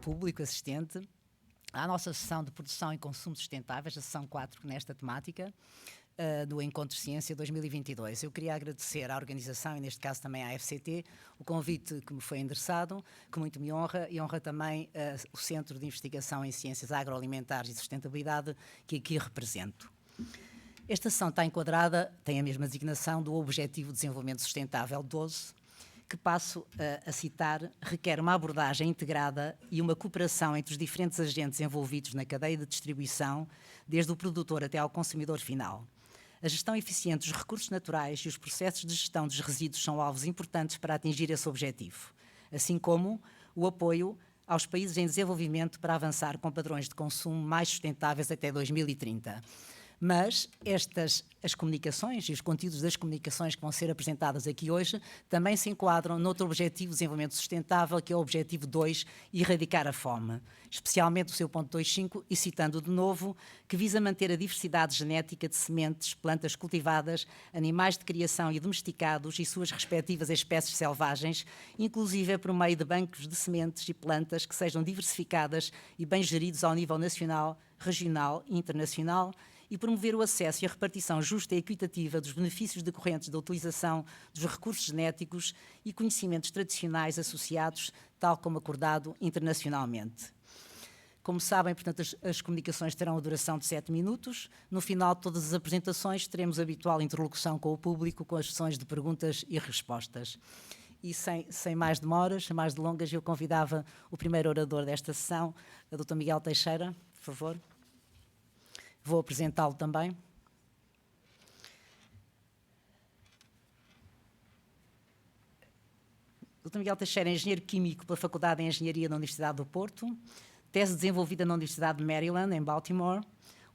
Público assistente à nossa sessão de produção e consumo sustentáveis, a sessão 4 nesta temática do Encontro Ciência 2022. Eu queria agradecer à organização e neste caso também à FCT o convite que me foi endereçado, que muito me honra, e honra também o Centro de Investigação em Ciências Agroalimentares e Sustentabilidade que aqui represento. Esta sessão está enquadrada, tem a mesma designação do Objetivo de Desenvolvimento Sustentável 12, que passo a citar, requer uma abordagem integrada e uma cooperação entre os diferentes agentes envolvidos na cadeia de distribuição, desde o produtor até ao consumidor final. A gestão eficiente dos recursos naturais e os processos de gestão dos resíduos são alvos importantes para atingir esse objetivo, assim como o apoio aos países em desenvolvimento para avançar com padrões de consumo mais sustentáveis até 2030. Mas as comunicações e os conteúdos das comunicações que vão ser apresentadas aqui hoje também se enquadram noutro objetivo de desenvolvimento sustentável, que é o objetivo 2, erradicar a fome, especialmente o seu ponto 2.5, e citando de novo, que visa manter a diversidade genética de sementes, plantas cultivadas, animais de criação e domesticados e suas respectivas espécies selvagens, inclusive por meio de bancos de sementes e plantas que sejam diversificadas e bem geridos ao nível nacional, regional e internacional, e promover o acesso e a repartição justa e equitativa dos benefícios decorrentes da utilização dos recursos genéticos e conhecimentos tradicionais associados, tal como acordado internacionalmente. Como sabem, portanto, as comunicações terão a duração de 7 minutos. No final de todas as apresentações, teremos a habitual interlocução com o público, com as sessões de perguntas e respostas. E sem mais demoras, sem mais delongas, eu convidava o primeiro orador desta sessão, a Dr. Miguel Teixeira, por favor. Vou apresentá-lo também. Dr. Miguel Teixeira é engenheiro químico pela Faculdade de Engenharia da Universidade do Porto, tese desenvolvida na Universidade de Maryland, em Baltimore,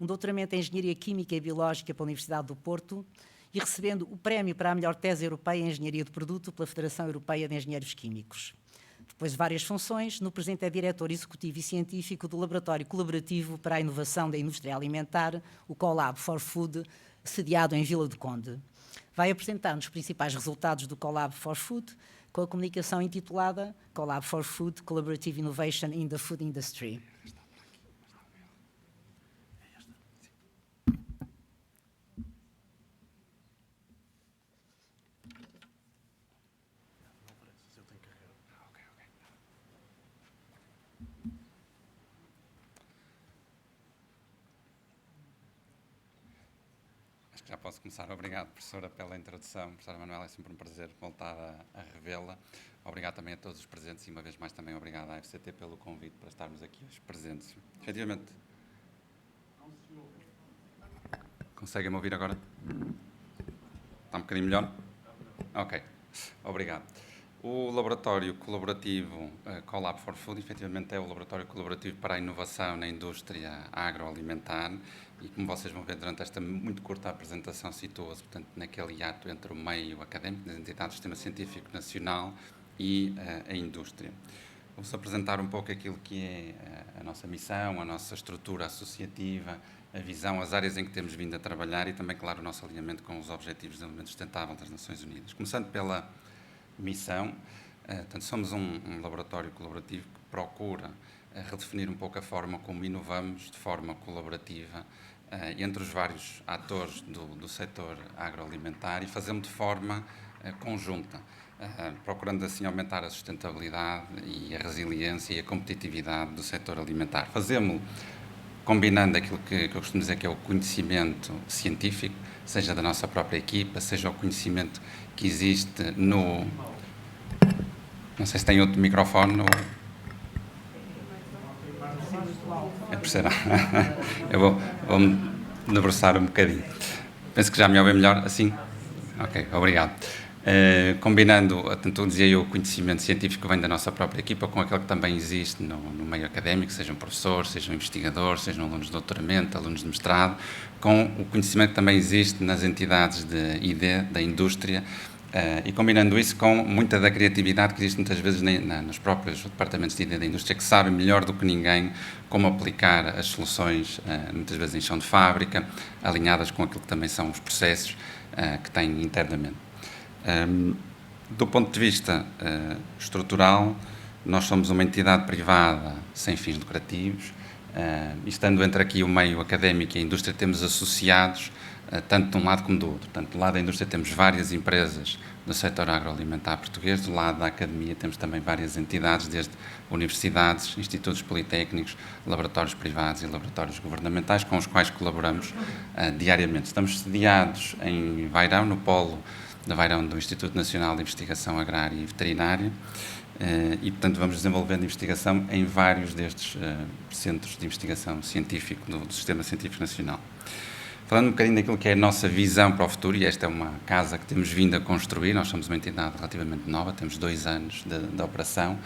um doutoramento em Engenharia Química e Biológica pela Universidade do Porto e recebendo o prémio para a melhor tese europeia em Engenharia de Produto pela Federação Europeia de Engenheiros Químicos. Depois de várias funções, no presente é diretor executivo e científico do Laboratório Colaborativo para a Inovação da Indústria Alimentar, o CoLab for Food, sediado em Vila do Conde. Vai apresentar-nos os principais resultados do CoLab for Food, com a comunicação intitulada CoLab for Food, Collaborative Innovation in the Food Industry. Já posso começar. Obrigado, professora, pela introdução. Professora Manuela, é sempre um prazer voltar a revê-la. Obrigado também a todos os presentes e, uma vez mais, também obrigado à FCT pelo convite para estarmos aqui hoje presentes. Efetivamente. Conseguem-me ouvir agora? Está um bocadinho melhor? Ok. Obrigado. O Laboratório Colaborativo CoLab for Food, efetivamente, é o Laboratório Colaborativo para a Inovação na Indústria Agroalimentar e, como vocês vão ver durante esta muito curta apresentação, situa-se, portanto, naquele hiato entre o meio académico das entidades do Sistema Científico Nacional e a indústria. Vou-vos apresentar um pouco aquilo que é a nossa missão, a nossa estrutura associativa, a visão, as áreas em que temos vindo a trabalhar e também, claro, o nosso alinhamento com os Objetivos de Desenvolvimento Sustentável das Nações Unidas. Começando pela missão, portanto, somos um laboratório colaborativo que procura redefinir um pouco a forma como inovamos de forma colaborativa entre os vários atores do setor agroalimentar e fazemos de forma conjunta, procurando assim aumentar a sustentabilidade e a resiliência e a competitividade do setor alimentar. Fazemos-lo combinando aquilo que eu costumo dizer que é o conhecimento científico, seja da nossa própria equipa, seja o conhecimento que existe no... Não sei se tem outro microfone ou... É por ser... Eu vou-me debruçar um bocadinho. Penso que já me ouvem melhor assim? Ok, obrigado. Combinando, tanto dizia eu, o conhecimento científico que vem da nossa própria equipa com aquele que também existe no meio académico, sejam professores, sejam investigadores, sejam alunos de doutoramento, alunos de mestrado, com o conhecimento que também existe nas entidades de ID, da indústria, e combinando isso com muita da criatividade que existe muitas vezes nos próprios departamentos de ID da indústria, que sabem melhor do que ninguém como aplicar as soluções, muitas vezes em chão de fábrica, alinhadas com aquilo que também são os processos que têm internamente. Do ponto de vista estrutural, nós somos uma entidade privada sem fins lucrativos, e estando entre aqui o meio académico e a indústria, temos associados tanto de um lado como do outro. Tanto do lado da indústria temos várias empresas do setor agroalimentar português, do lado da academia temos também várias entidades, desde universidades, institutos politécnicos, laboratórios privados e laboratórios governamentais, com os quais colaboramos diariamente. Estamos sediados em Vairão, no polo de Vairão do Instituto Nacional de Investigação Agrária e Veterinária, e, portanto, vamos desenvolvendo investigação em vários destes centros de investigação científico do Sistema Científico Nacional. Falando um bocadinho daquilo que é a nossa visão para o futuro, e esta é uma casa que temos vindo a construir, nós somos uma entidade relativamente nova, temos 2 anos de operação,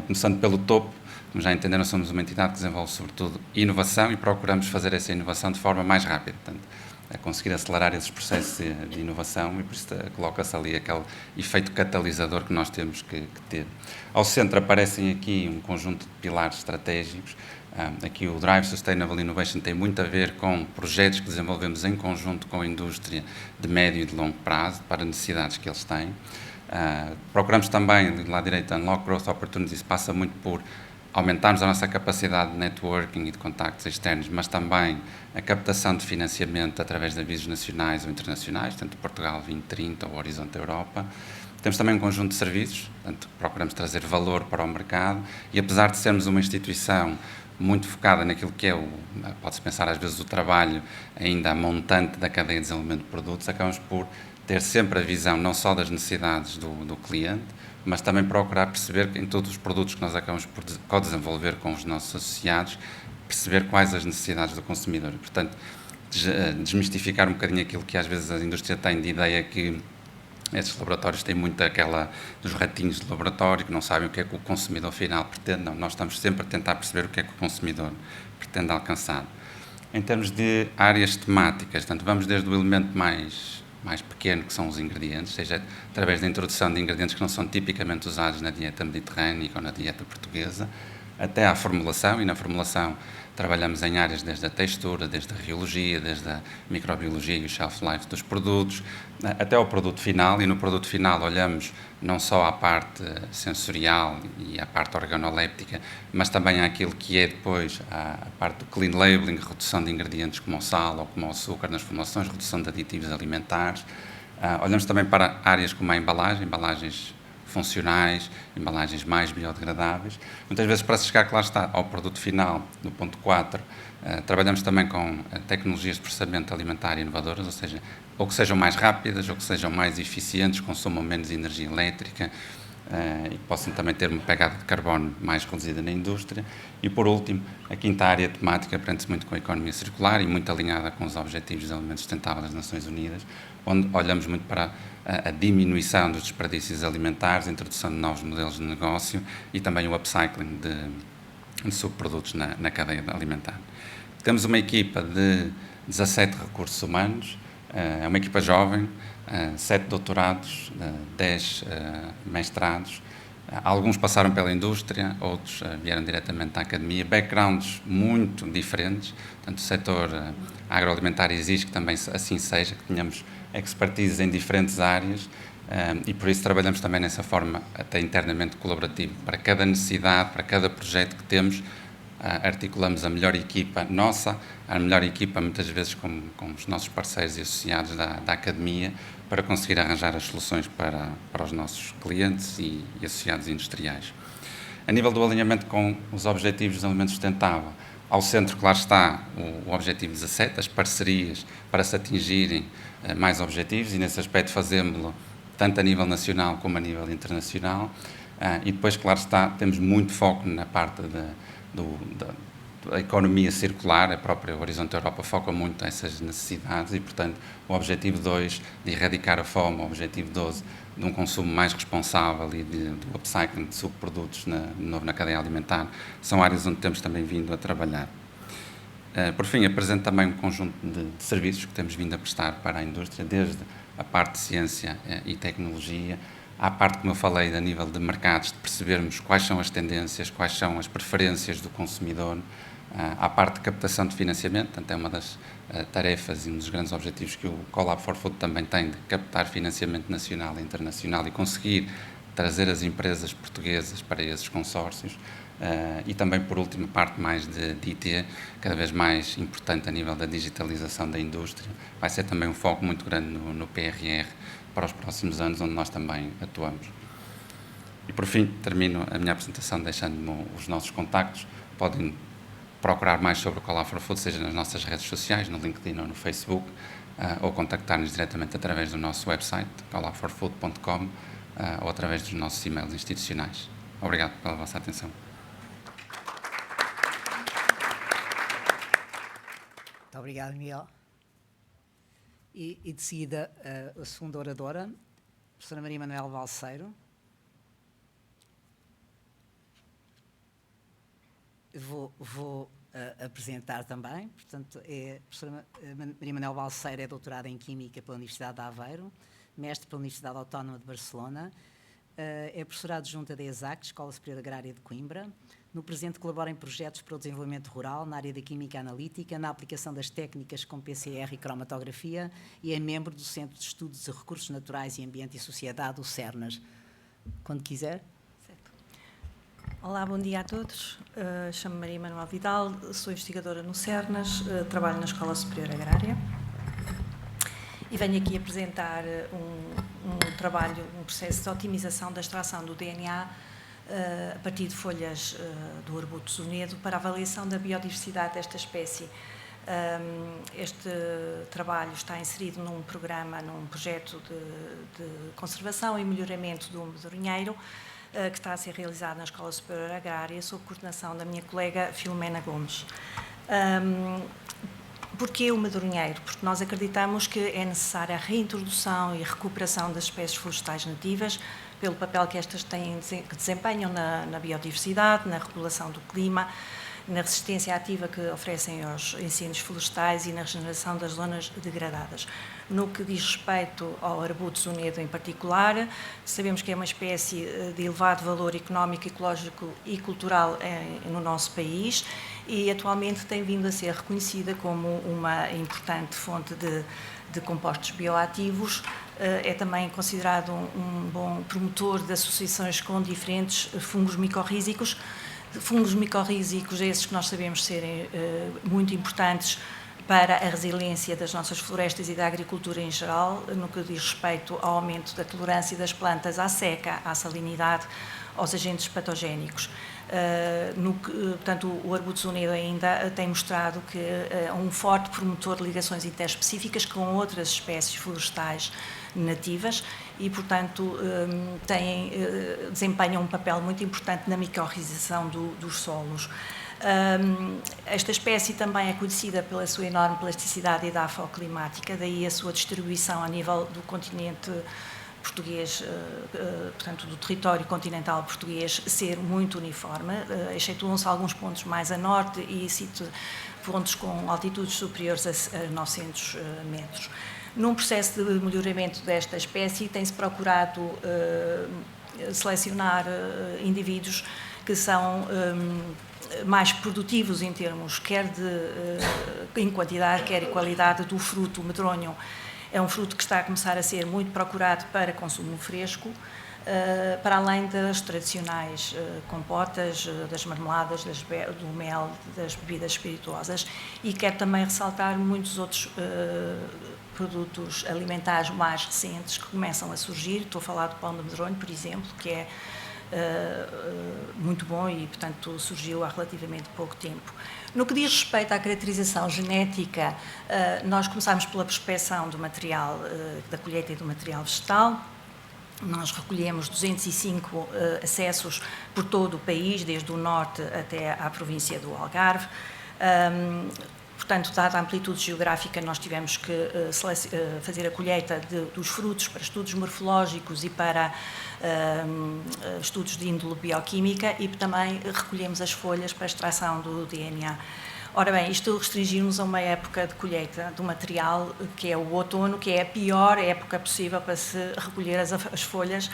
começando pelo topo, como já entenderam, somos uma entidade que desenvolve sobretudo inovação e procuramos fazer essa inovação de forma mais rápida, portanto, a conseguir acelerar esses processos de inovação, e por isso coloca-se ali aquele efeito catalisador que nós temos que ter. Ao centro aparecem aqui um conjunto de pilares estratégicos. Aqui o Drive Sustainable Innovation tem muito a ver com projetos que desenvolvemos em conjunto com a indústria de médio e de longo prazo, para necessidades que eles têm. Procuramos também, do lado direito, Unlock Growth Opportunities, passa muito por aumentarmos a nossa capacidade de networking e de contactos externos, mas também a captação de financiamento através de avisos nacionais ou internacionais, tanto Portugal 2030 ou Horizonte Europa. Temos também um conjunto de serviços, portanto, procuramos trazer valor para o mercado, e apesar de sermos uma instituição muito focada naquilo que é, pode-se pensar às vezes, o trabalho ainda montante da cadeia de desenvolvimento de produtos, acabamos por ter sempre a visão não só das necessidades do cliente, mas também procurar perceber em todos os produtos que nós acabamos por co-desenvolver com os nossos associados, perceber quais as necessidades do consumidor. E, portanto, desmistificar um bocadinho aquilo que às vezes a indústria tem de ideia que estes laboratórios têm muito aquela dos ratinhos de laboratório, que não sabem o que é que o consumidor final pretende. Não, nós estamos sempre a tentar perceber o que é que o consumidor pretende alcançar. Em termos de áreas temáticas, portanto, vamos desde o elemento mais pequeno, que são os ingredientes, seja através da introdução de ingredientes que não são tipicamente usados na dieta mediterrânica ou na dieta portuguesa, até à formulação, e na formulação trabalhamos em áreas desde a textura, desde a riologia, desde a microbiologia e o shelf life dos produtos, até ao produto final, e no produto final olhamos não só à parte sensorial e à parte organoléptica, mas também àquilo que é depois a parte do clean labeling, redução de ingredientes como o sal ou como o açúcar nas formulações, redução de aditivos alimentares. Olhamos também para áreas como a embalagem, embalagens funcionais, embalagens mais biodegradáveis. Muitas vezes, para se chegar, claro está, ao produto final, no ponto 4, trabalhamos também com tecnologias de processamento alimentar inovadoras, ou seja, ou que sejam mais rápidas, ou que sejam mais eficientes, consumam menos energia elétrica, e que possam também ter uma pegada de carbono mais reduzida na indústria. E, por último, a quinta área temática prende-se muito com a economia circular e muito alinhada com os Objetivos de Desenvolvimento Sustentável das Nações Unidas, onde olhamos muito para a diminuição dos desperdícios alimentares, a introdução de novos modelos de negócio e também o upcycling de subprodutos na cadeia alimentar. Temos uma equipa de 17 recursos humanos, é uma equipa jovem, 7 doutorados, 10 mestrados. Alguns passaram pela indústria, outros vieram diretamente da academia, backgrounds muito diferentes. Portanto, o setor agroalimentar exige que também assim seja, que tenhamos expertise em diferentes áreas, e por isso trabalhamos também nessa forma até internamente colaborativa. Para cada necessidade, para cada projeto que temos, articulamos a melhor equipa nossa, a melhor equipa muitas vezes com os nossos parceiros e associados da academia, para conseguir arranjar as soluções para os nossos clientes e associados industriais. A nível do alinhamento com os Objetivos de Desenvolvimento Sustentável, ao centro, claro está, o Objetivo 17, as parcerias para se atingirem mais objetivos, e nesse aspecto fazemos-lo tanto a nível nacional como a nível internacional, e depois, claro está, temos muito foco na parte da economia circular. A própria Horizonte Europa foca muito nessas necessidades e, portanto, o Objetivo 2 de erradicar a fome, o Objetivo 12 de um consumo mais responsável e do upcycling de subprodutos na cadeia alimentar, são áreas onde temos também vindo a trabalhar. Por fim, apresento também um conjunto de serviços que temos vindo a prestar para a indústria, desde a parte de ciência e tecnologia, à parte, como eu falei, a nível de mercados, de percebermos quais são as tendências, quais são as preferências do consumidor, à parte de captação de financiamento, portanto é uma das tarefas e um dos grandes objetivos que o Collab for Food também tem, de captar financiamento nacional e internacional e conseguir trazer as empresas portuguesas para esses consórcios. E também, por último, parte mais de IT, cada vez mais importante a nível da digitalização da indústria. Vai ser também um foco muito grande no PRR para os próximos anos, onde nós também atuamos. E, por fim, termino a minha apresentação deixando-me os nossos contactos. Podem procurar mais sobre o Collab for Food, seja nas nossas redes sociais, no LinkedIn ou no Facebook, ou contactar-nos diretamente através do nosso website, collabforfood.com, ou através dos nossos e-mails institucionais. Obrigado pela vossa atenção. Muito obrigado, Miguel. E de seguida, a segunda oradora, a professora Maria Manuel Balseiro. Vou apresentar também. Portanto, a professora Maria Manuel Balseiro é doutorada em Química pela Universidade de Aveiro, mestre pela Universidade Autónoma de Barcelona, é professora adjunta da ESAC, Escola Superior Agrária de Coimbra. No presente colabora em projetos para o desenvolvimento rural, na área da química analítica, na aplicação das técnicas com PCR e cromatografia e é membro do Centro de Estudos de Recursos Naturais e Ambiente e Sociedade, o CERNAS. Quando quiser. Certo. Olá, bom dia a todos. Chamo-me Maria Manuel Vidal, sou investigadora no CERNAS, trabalho na Escola Superior Agrária e venho aqui apresentar um trabalho, um processo de otimização da extração do DNA a partir de folhas do arbuto zunedo para avaliação da biodiversidade desta espécie. Este trabalho está inserido num programa, num projeto de conservação e melhoramento do medronheiro que está a ser realizado na Escola Superior Agrária sob coordenação da minha colega Filomena Gomes. Porquê o medronheiro? Porque nós acreditamos que é necessária a reintrodução e recuperação das espécies florestais nativas pelo papel que estas que desempenham na biodiversidade, na regulação do clima, na resistência ativa que oferecem aos incêndios florestais e na regeneração das zonas degradadas. No que diz respeito ao arbuto zunedo em particular, sabemos que é uma espécie de elevado valor económico, ecológico e cultural no nosso país e atualmente tem vindo a ser reconhecida como uma importante fonte de compostos bioativos. É também considerado um bom promotor de associações com diferentes fungos micorrízicos. Fungos micorrízicos, esses que nós sabemos serem muito importantes para a resiliência das nossas florestas e da agricultura em geral, no que diz respeito ao aumento da tolerância das plantas à seca, à salinidade, aos agentes patogénicos. Portanto, o arbuto zunedo ainda tem mostrado que é um forte promotor de ligações interespecíficas com outras espécies florestais nativas e, portanto, desempenham um papel muito importante na micorrização dos solos. Esta espécie também é conhecida pela sua enorme plasticidade edafoclimática, daí a sua distribuição a nível do continente português, portanto, do território continental português, ser muito uniforme, excetuam-se alguns pontos mais a norte e pontos com altitudes superiores a 900 metros. Num processo de melhoramento desta espécie, tem-se procurado selecionar indivíduos que são mais produtivos em termos quer em quantidade, quer em qualidade do fruto. O medronho é um fruto que está a começar a ser muito procurado para consumo fresco, para além das tradicionais compotas, das marmeladas, do mel, das bebidas espirituosas, e quero também ressaltar muitos outros produtos alimentares mais recentes que começam a surgir. Estou a falar do pão de medronho, por exemplo, que é muito bom e, portanto, surgiu há relativamente pouco tempo. No que diz respeito à caracterização genética, nós começámos pela prospeção do material, da colheita e do material vegetal. Nós recolhemos 205 acessos por todo o país, desde o norte até à província do Algarve. Portanto, dada a amplitude geográfica, nós tivemos que fazer a colheita dos frutos para estudos morfológicos e para estudos de índole bioquímica e também recolhemos as folhas para a extração do DNA. Ora bem, isto restringimos a uma época de colheita do material, que é o outono, que é a pior época possível para se recolher as folhas,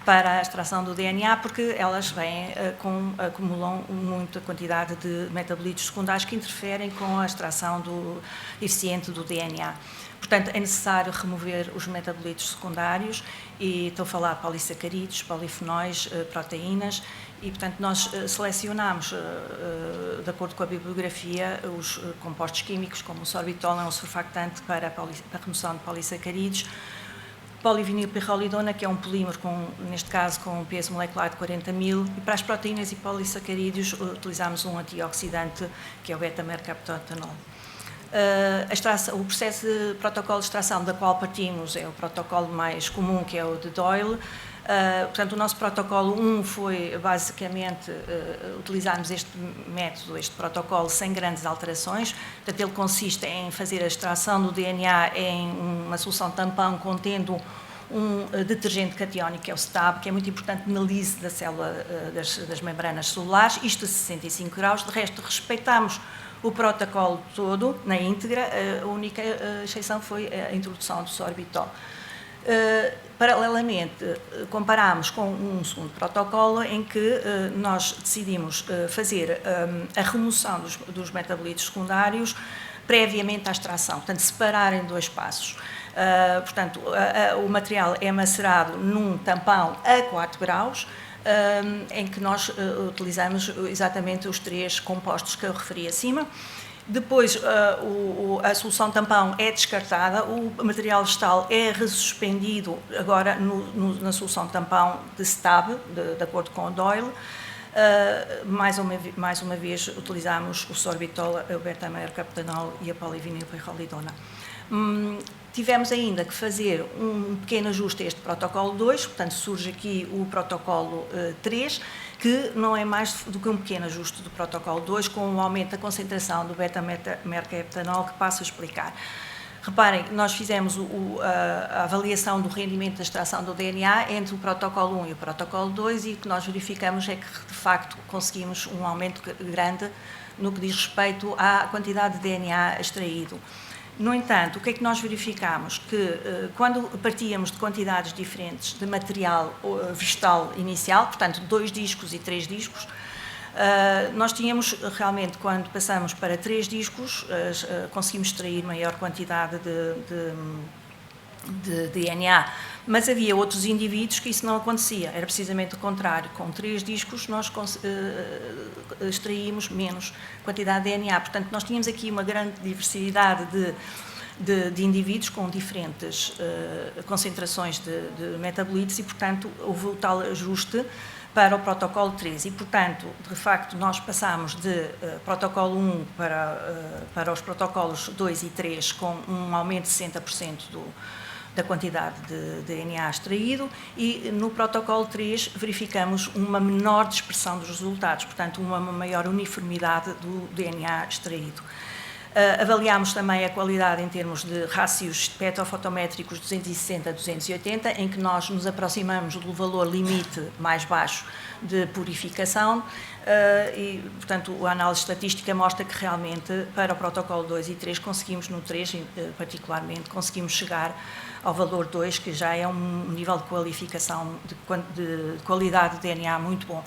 para a extração do DNA, porque elas acumulam muita quantidade de metabolitos secundários que interferem com a extração eficiente do DNA. Portanto, é necessário remover os metabolitos secundários, e estou a falar de polissacarídeos, polifenóis, proteínas, e, portanto, nós selecionamos, de acordo com a bibliografia, os compostos químicos, como o sorbitol, é um surfactante para a remoção de polissacarídeos, polivinilpirrolidona, que é um polímero, neste caso, com um peso molecular de 40.000, e para as proteínas e polissacarídeos utilizamos um antioxidante, que é o beta-mercaptoetanol. O processo de protocolo de extração da qual partimos é o protocolo mais comum, que é o de Doyle. Portanto, o nosso protocolo 1 foi, basicamente, utilizarmos este método, este protocolo, sem grandes alterações. Portanto, ele consiste em fazer a extração do DNA em uma solução tampão contendo um detergente catiónico, que é o STAB, que é muito importante na lise da célula, das membranas celulares, isto a 65 graus. De resto, respeitamos o protocolo todo, na íntegra. A única exceção foi a introdução do sorbitol. Paralelamente, comparámos com um segundo protocolo em que nós decidimos fazer a remoção dos metabolitos secundários previamente à extração, portanto, separar em 2 passos. Portanto, o material é macerado num tampão a 4 graus, em que nós utilizamos exatamente os 3 compostos que eu referi acima. Depois, a solução tampão é descartada, o material vegetal é ressuspendido agora na solução tampão de STAB, de acordo com o Doyle. Mais uma vez, utilizamos o sorbitol, o beta-mercaptanol e a polivinilpirrolidona. Tivemos ainda que fazer um pequeno ajuste a este protocolo 2, portanto, surge aqui o protocolo 3, que não é mais do que um pequeno ajuste do protocolo 2, com um aumento da concentração do beta-mercaptanol, que passo a explicar. Reparem, nós fizemos a avaliação do rendimento da extração do DNA entre o protocolo 1 e o protocolo 2, e o que nós verificamos é que, de facto, conseguimos um aumento grande no que diz respeito à quantidade de DNA extraído. No entanto, o que é que nós verificamos? Que quando partíamos de quantidades diferentes de material vegetal inicial, portanto 2 discos e 3 discos, nós tínhamos realmente, quando passamos para 3 discos, conseguimos extrair maior quantidade de DNA, mas havia outros indivíduos que isso não acontecia, era precisamente o contrário. Com 3 discos nós extraímos menos quantidade de DNA, portanto nós tínhamos aqui uma grande diversidade de indivíduos com diferentes concentrações de metabolitos, e portanto houve o tal ajuste para o protocolo 3, e portanto, de facto, nós passamos de protocolo 1 para os protocolos 2 e 3 com um aumento de 60% da quantidade de DNA extraído, e no protocolo 3 verificamos uma menor dispersão dos resultados, portanto uma maior uniformidade do DNA extraído. Avaliámos também a qualidade em termos de rácios espectrofotométricos 260 a 280, em que nós nos aproximamos do valor limite mais baixo de purificação, e, portanto, a análise estatística mostra que realmente para o protocolo 2 e 3 conseguimos, no 3 particularmente, conseguimos chegar ao valor 2, que já é um nível de qualificação, de qualidade de DNA muito bom.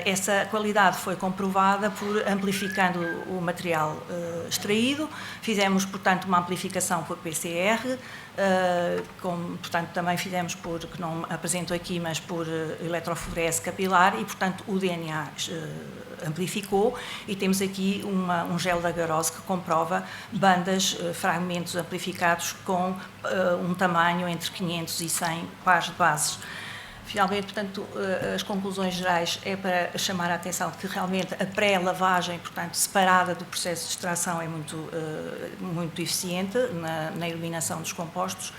Essa qualidade foi comprovada amplificando o material extraído. Fizemos, portanto, uma amplificação por PCR, portanto, também fizemos que não apresento aqui, mas por eletroforese capilar, e, portanto, o DNA amplificou, e temos aqui um gel de agarose que comprova bandas, fragmentos amplificados com um tamanho entre 500 e 100 pares de bases. Finalmente, portanto, as conclusões gerais é para chamar a atenção de que realmente a pré-lavagem, portanto, separada do processo de extração, é muito eficiente na eliminação dos compostos,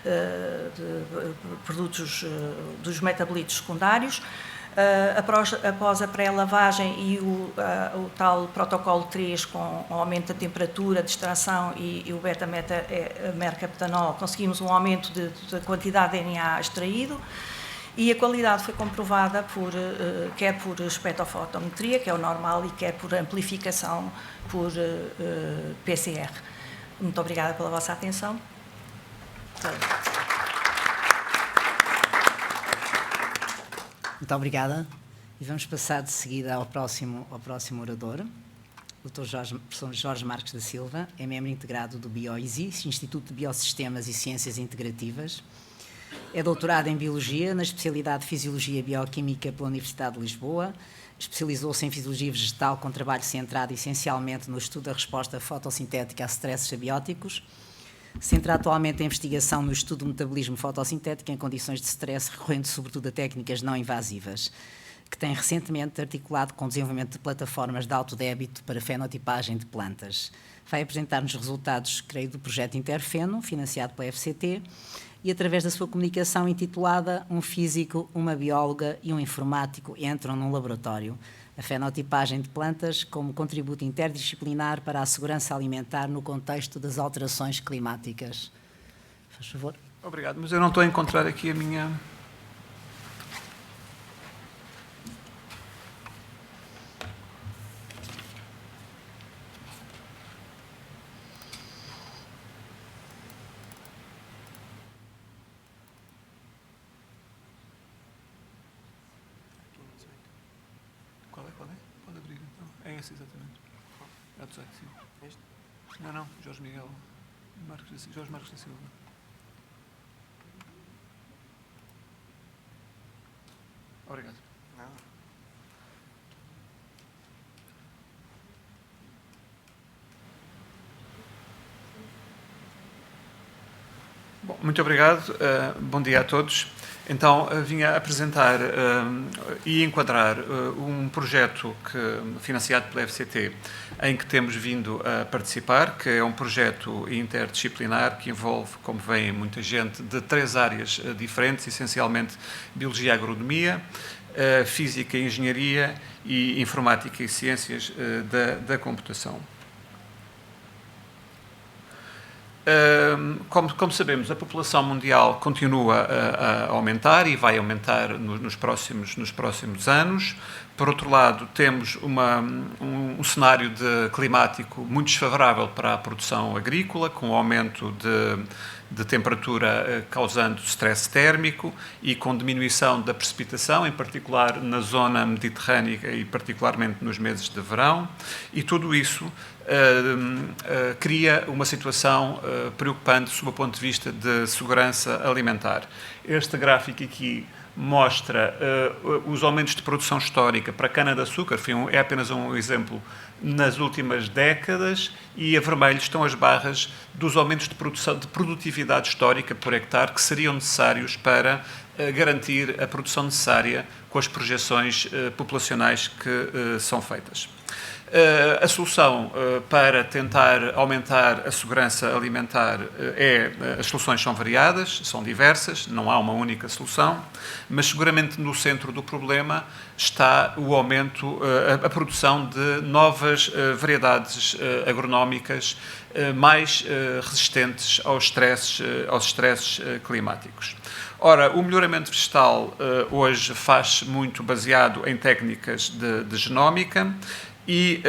de produtos dos metabolitos secundários. Após a pré-lavagem e o tal protocolo 3, com o aumento da temperatura de extração e o beta-mercaptanol, conseguimos um aumento da quantidade de DNA extraído. E a qualidade foi comprovada quer por espectrofotometria, que é o normal, e quer por amplificação por PCR. Muito obrigada pela vossa atenção. Muito obrigada. E vamos passar de seguida ao próximo orador, o Dr. Professor Jorge Marques da Silva, é membro integrado do BioISI, Instituto de Biosistemas e Ciências Integrativas. É doutorado em Biologia, na especialidade de Fisiologia Bioquímica pela Universidade de Lisboa. Especializou-se em Fisiologia Vegetal, com trabalho centrado essencialmente no estudo da resposta fotossintética a stresses abióticos. Centra atualmente a investigação no estudo do metabolismo fotossintético em condições de stress, recorrendo sobretudo a técnicas não invasivas, que tem recentemente articulado com o desenvolvimento de plataformas de autodébito para fenotipagem de plantas. Vai apresentar-nos resultados, creio, do projeto Interfeno, financiado pela FCT, e através da sua comunicação intitulada "Um físico, uma bióloga e um informático entram num laboratório. A fenotipagem de plantas como contributo interdisciplinar para a segurança alimentar no contexto das alterações climáticas." Faz favor. Obrigado, mas eu não estou a encontrar aqui a minha... Qual é? Pode abrir, então. É esse, exatamente. É o 18, sim. Este? Não. Jorge Miguel. Jorge Marques da Silva. Obrigado. Bom, muito obrigado. Bom dia a todos. Então, vinha apresentar e enquadrar um projeto financiado pela FCT, em que temos vindo a participar, que é um projeto interdisciplinar que envolve, como veem, muita gente de 3 áreas diferentes, essencialmente Biologia e Agronomia, Física e Engenharia e Informática e Ciências da Computação. Como sabemos, a população mundial continua a aumentar e vai aumentar nos próximos anos. Por outro lado, temos um cenário climático muito desfavorável para a produção agrícola, com o aumento de temperatura causando stress térmico e com diminuição da precipitação, em particular na zona mediterrânica e particularmente nos meses de verão, e tudo isso cria uma situação preocupante sob o ponto de vista de segurança alimentar. Este gráfico aqui mostra os aumentos de produção histórica para a cana-de-açúcar, é apenas um exemplo, nas últimas décadas, e a vermelho estão as barras dos aumentos de produtividade histórica por hectare que seriam necessários para garantir a produção necessária com as projeções populacionais que são feitas. A solução para tentar aumentar a segurança alimentar as soluções são variadas, são diversas, não há uma única solução, mas seguramente no centro do problema está o aumento, a produção de novas variedades agronómicas mais resistentes aos stresses climáticos. Ora, o melhoramento vegetal hoje faz-se muito baseado em técnicas de genómica. E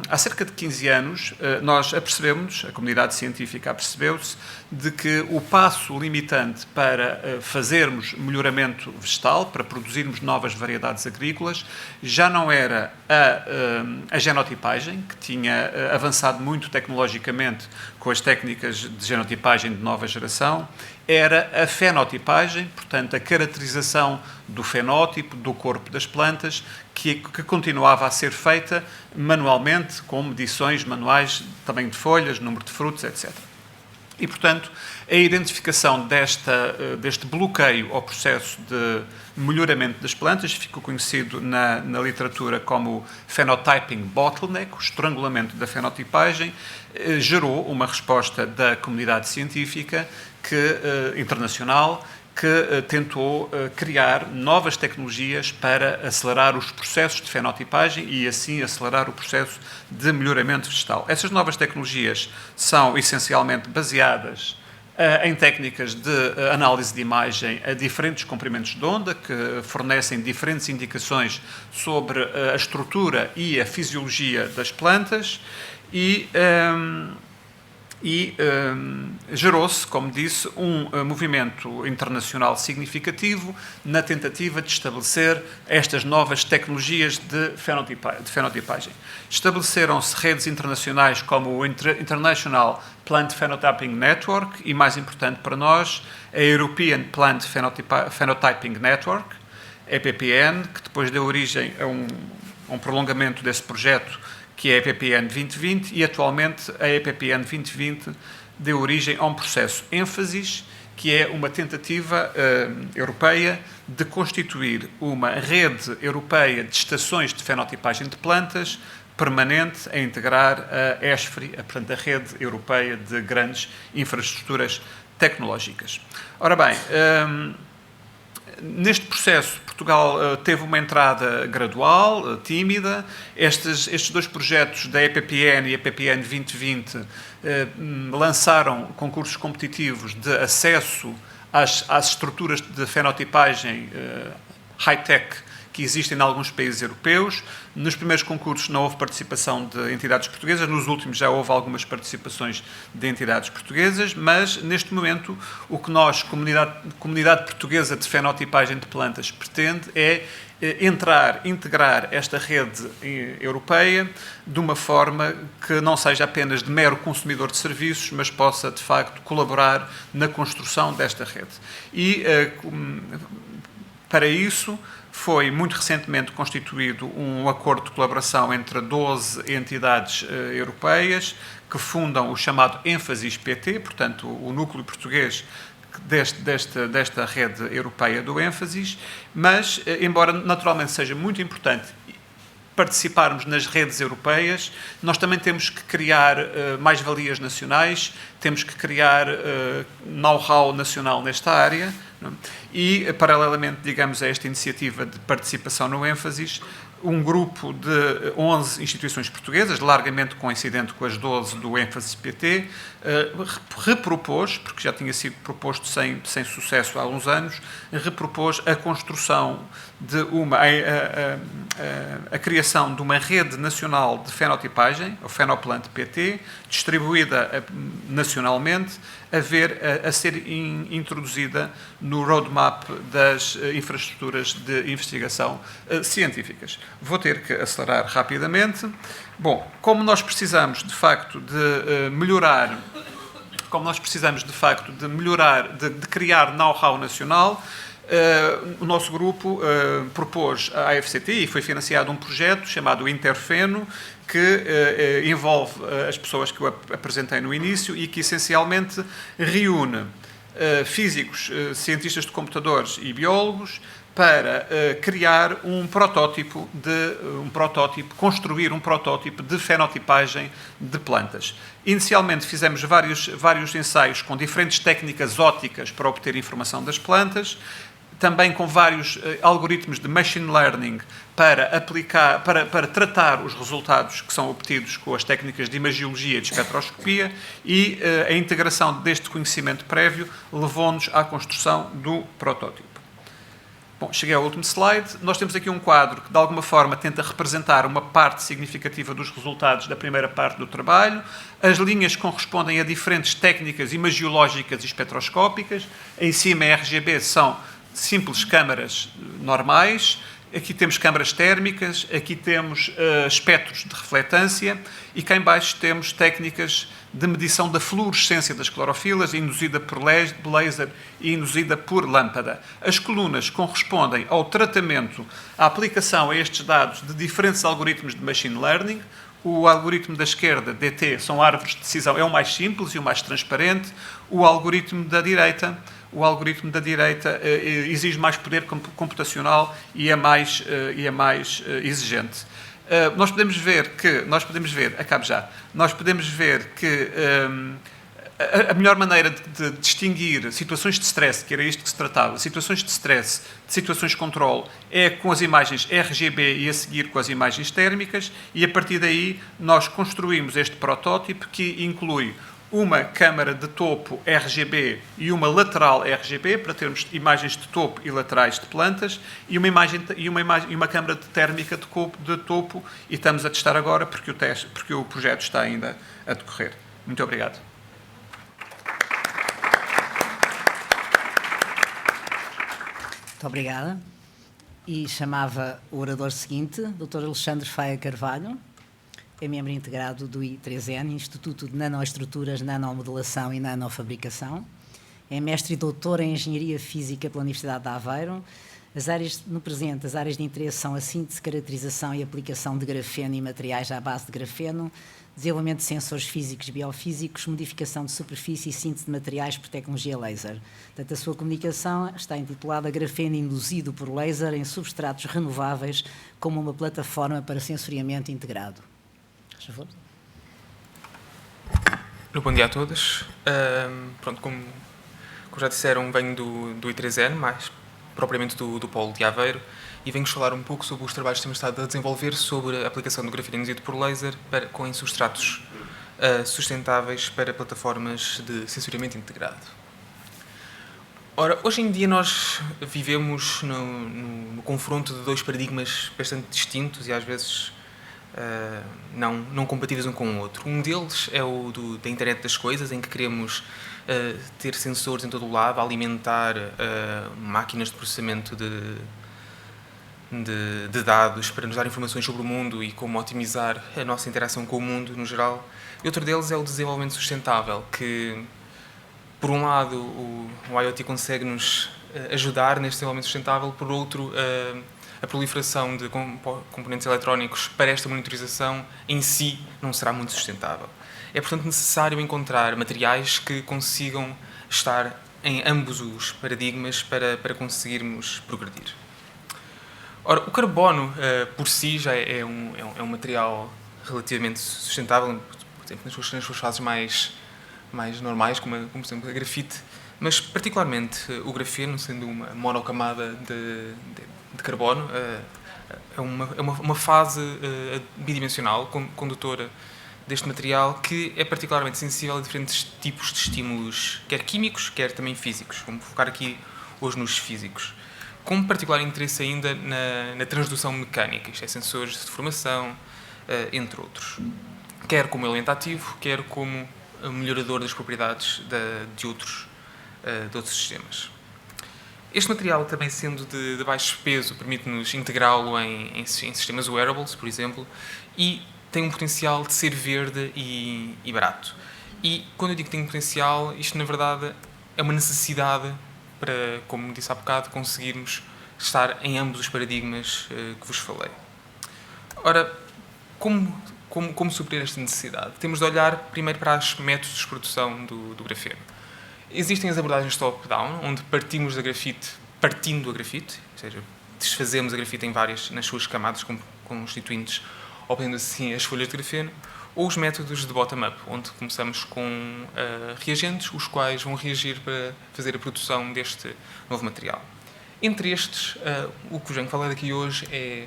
há cerca de 15 anos nós apercebemos, a comunidade científica apercebeu-se, de que o passo limitante para fazermos melhoramento vegetal, para produzirmos novas variedades agrícolas, já não era a genotipagem, que tinha avançado muito tecnologicamente com as técnicas de genotipagem de nova geração, era a fenotipagem, portanto, a caracterização do fenótipo, do corpo das plantas, que continuava a ser feita manualmente, com medições manuais, tamanho de folhas, número de frutos, etc. E, portanto, a identificação deste bloqueio ao processo de melhoramento das plantas ficou conhecido na literatura como phenotyping bottleneck, o estrangulamento da fenotipagem, gerou uma resposta da comunidade científica internacional que tentou criar novas tecnologias para acelerar os processos de fenotipagem e, assim, acelerar o processo de melhoramento vegetal. Essas novas tecnologias são essencialmente baseadas em técnicas de análise de imagem a diferentes comprimentos de onda, que fornecem diferentes indicações sobre a estrutura e a fisiologia das plantas, e e gerou-se, como disse, um movimento internacional significativo na tentativa de estabelecer estas novas tecnologias de fenotipagem. Estabeleceram-se redes internacionais como o International Plant Phenotyping Network e, mais importante para nós, a European Plant Phenotyping Network, EPPN, que depois deu origem a um prolongamento desse projeto, que é a EPPN 2020, e atualmente a EPPN 2020 deu origem a um processo ênfasis, que é uma tentativa europeia de constituir uma rede europeia de estações de fenotipagem de plantas permanente a integrar a ESFRI, portanto, a rede europeia de grandes infraestruturas tecnológicas. Ora bem, neste processo, Portugal teve uma entrada gradual, tímida. Estes dois projetos da EPPN e a EPPN 2020 lançaram concursos competitivos de acesso às estruturas de fenotipagem high-tech que existem em alguns países europeus. Nos primeiros concursos não houve participação de entidades portuguesas, nos últimos já houve algumas participações de entidades portuguesas, mas neste momento o que nós, comunidade portuguesa de fenotipagem de plantas, pretende é integrar esta rede europeia de uma forma que não seja apenas de mero consumidor de serviços, mas possa, de facto, colaborar na construção desta rede. E, para isso, foi muito recentemente constituído um acordo de colaboração entre 12 entidades europeias que fundam o chamado ênfasis PT, portanto, o núcleo português desta rede europeia do ênfasis, mas, embora naturalmente seja muito importante participarmos nas redes europeias, nós também temos que criar mais-valias nacionais, temos que criar know-how nacional nesta área, não? E, paralelamente, digamos, a esta iniciativa de participação no ênfasis, um grupo de 11 instituições portuguesas, largamente coincidente com as 12 do ênfasis PT, repropôs, porque já tinha sido proposto sem sucesso há uns anos, repropôs a construção de a criação de uma rede nacional de fenotipagem, o Fenoplant PT, distribuída nacionalmente, a ser introduzida no roadmap das infraestruturas de investigação científicas. Vou ter que acelerar rapidamente. Bom, como nós precisamos, de facto, de melhorar, de criar know-how nacional, o nosso grupo propôs à AFCT e foi financiado um projeto chamado Interfeno, que envolve as pessoas que eu apresentei no início e que essencialmente reúne físicos, cientistas de computadores e biólogos para criar construir um protótipo de fenotipagem de plantas. Inicialmente fizemos vários ensaios com diferentes técnicas ópticas para obter informação das plantas, também com vários algoritmos de machine learning para tratar os resultados que são obtidos com as técnicas de imagiologia e de espectroscopia, e a integração deste conhecimento prévio levou-nos à construção do protótipo. Bom, cheguei ao último slide. Nós temos aqui um quadro que, de alguma forma, tenta representar uma parte significativa dos resultados da primeira parte do trabalho. As linhas correspondem a diferentes técnicas imagiológicas e espectroscópicas. Em cima, a RGB são simples câmaras normais. Aqui temos câmaras térmicas, aqui temos espectros de refletância e cá em baixo temos técnicas de medição da fluorescência das clorofilas, induzida por laser e induzida por lâmpada. As colunas correspondem ao tratamento, à aplicação a estes dados de diferentes algoritmos de machine learning. O algoritmo da esquerda, DT, são árvores de decisão, é o mais simples e o mais transparente. O algoritmo da direita exige mais poder computacional e é mais exigente. Nós podemos ver que a melhor maneira de distinguir situações de stress, que era isto que se tratava, situações de stress, de situações de controle, é com as imagens RGB e a seguir com as imagens térmicas, e a partir daí nós construímos este protótipo que inclui uma câmara de topo RGB e uma lateral RGB, para termos imagens de topo e laterais de plantas, e uma câmara térmica de topo, e estamos a testar agora porque o projeto está ainda a decorrer. Muito obrigado. Muito obrigada. E chamava o orador seguinte, Dr. Alexandre Faia Carvalho, é membro integrado do I3N, Instituto de Nanoestruturas, Nanomodelação e Nanofabricação. É mestre e doutor em Engenharia Física pela Universidade de Aveiro. No presente, as áreas de interesse são a síntese, caracterização e aplicação de grafeno e materiais à base de grafeno, desenvolvimento de sensores físicos e biofísicos, modificação de superfície e síntese de materiais por tecnologia laser. Portanto, a sua comunicação está intitulada Grafeno induzido por laser em substratos renováveis como uma plataforma para sensoriamento integrado. Por favor. Bom dia a todos. Pronto, como já disseram, venho do I3N, mais propriamente do Polo de Aveiro, e venho falar um pouco sobre os trabalhos que temos estado a desenvolver sobre a aplicação do grafeno induzido por laser com substratos sustentáveis para plataformas de sensoriamento integrado. Ora, hoje em dia nós vivemos no confronto de dois paradigmas bastante distintos e às vezes não compatíveis um com o outro. Um deles é o da internet das coisas, em que queremos ter sensores em todo o lado, alimentar máquinas de processamento de dados para nos dar informações sobre o mundo e como otimizar a nossa interação com o mundo no geral. E outro deles é o desenvolvimento sustentável, que, por um lado, o IoT consegue-nos ajudar neste desenvolvimento sustentável, por outro, a proliferação de componentes eletrónicos para esta monitorização em si não será muito sustentável. É, portanto, necessário encontrar materiais que consigam estar em ambos os paradigmas para conseguirmos progredir. Ora, o carbono, por si, já é um material relativamente sustentável, por exemplo, nas suas fases mais normais, como por exemplo a grafite, mas particularmente o grafeno, sendo uma monocamada de carbono, é uma fase bidimensional, condutora deste material, que é particularmente sensível a diferentes tipos de estímulos, quer químicos, quer também físicos. Vamos focar aqui hoje nos físicos. Com particular interesse ainda na transdução mecânica, isto é, sensores de deformação, entre outros. Quer como elemento ativo, quer como melhorador das propriedades de outros sistemas. Este material, também sendo de baixo peso, permite-nos integrá-lo em sistemas wearables, por exemplo, e tem um potencial de ser verde e barato. E quando eu digo que tem um potencial, isto na verdade é uma necessidade para, como disse há bocado, conseguirmos estar em ambos os paradigmas que vos falei. Ora, como suprir esta necessidade? Temos de olhar primeiro para os métodos de produção do grafeno. Existem as abordagens top-down, onde partimos da grafite partindo a grafite, ou seja, desfazemos a grafite nas suas camadas constituintes, obtendo assim as folhas de grafeno, ou os métodos de bottom-up, onde começamos com reagentes, os quais vão reagir para fazer a produção deste novo material. Entre estes, o que vos venho falar aqui hoje é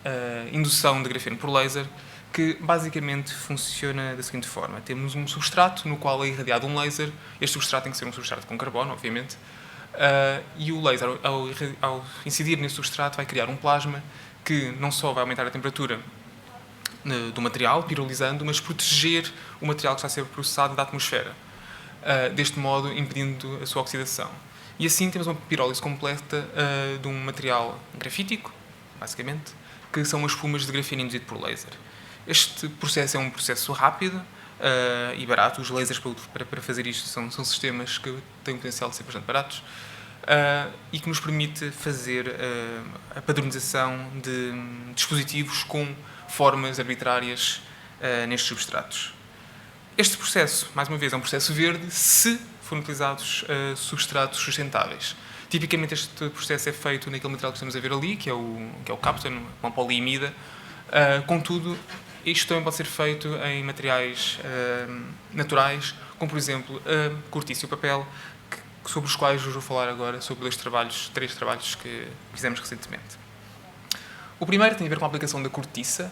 a indução de grafeno por laser, que basicamente funciona da seguinte forma. Temos um substrato no qual é irradiado um laser. Este substrato tem que ser um substrato com carbono, obviamente, e o laser, ao incidir nesse substrato, vai criar um plasma que não só vai aumentar a temperatura do material, pirolizando, mas proteger o material que está a ser processado da atmosfera, deste modo impedindo a sua oxidação. E assim temos uma pirólise completa de um material grafítico, basicamente, que são as espumas de grafeno induzido por laser. Este processo é um processo rápido e barato. Os lasers para fazer isto são sistemas que têm o potencial de ser bastante baratos e que nos permite fazer a padronização de dispositivos com formas arbitrárias nestes substratos. Este processo, mais uma vez, é um processo verde se forem utilizados substratos sustentáveis. Tipicamente este processo é feito naquele material que estamos a ver ali, que é o Kapton, uma poliimida. Contudo, isto também pode ser feito em materiais naturais, como por exemplo a cortiça e o papel, sobre os quais vos vou falar agora, sobre três trabalhos que fizemos recentemente. O primeiro tem a ver com a aplicação da cortiça.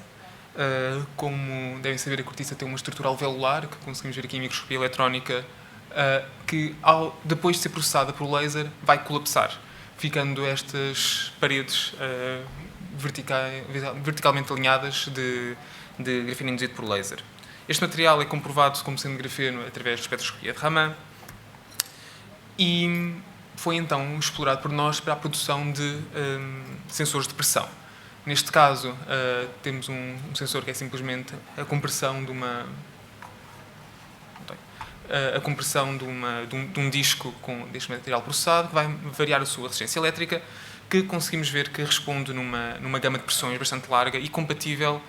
Como devem saber, a cortiça tem uma estrutura alveolar, que conseguimos ver aqui em microscopia eletrónica, que depois de ser processada por laser vai colapsar, ficando estas paredes verticalmente alinhadas de grafeno induzido por laser. Este material é comprovado como sendo grafeno através de espectroscopia de Raman e foi então explorado por nós para a produção de sensores de pressão. Neste caso, temos um sensor que é simplesmente a compressão de um disco deste material processado, que vai variar a sua resistência elétrica, que conseguimos ver que responde numa gama de pressões bastante larga e compatível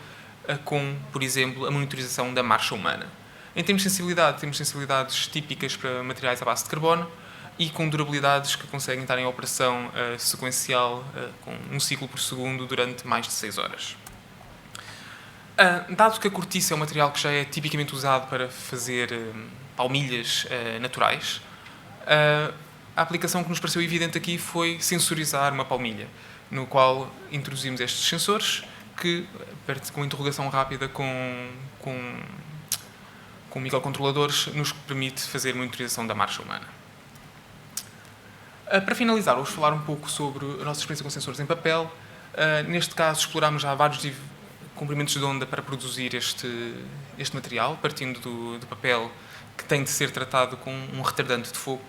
com, por exemplo, a monitorização da marcha humana. Em termos de sensibilidade, temos sensibilidades típicas para materiais à base de carbono e com durabilidades que conseguem estar em operação sequencial com um ciclo por segundo durante mais de 6 horas. Dado que a cortiça é um material que já é tipicamente usado para fazer palmilhas naturais, a aplicação que nos pareceu evidente aqui foi sensorizar uma palmilha, no qual introduzimos estes sensores que, com interrogação rápida com microcontroladores, nos permite fazer monitorização da marcha humana. Para finalizar, vamos falar um pouco sobre a nossa experiência com sensores em papel. Neste caso, explorámos já vários comprimentos de onda para produzir este material, partindo do papel que tem de ser tratado com um retardante de fogo.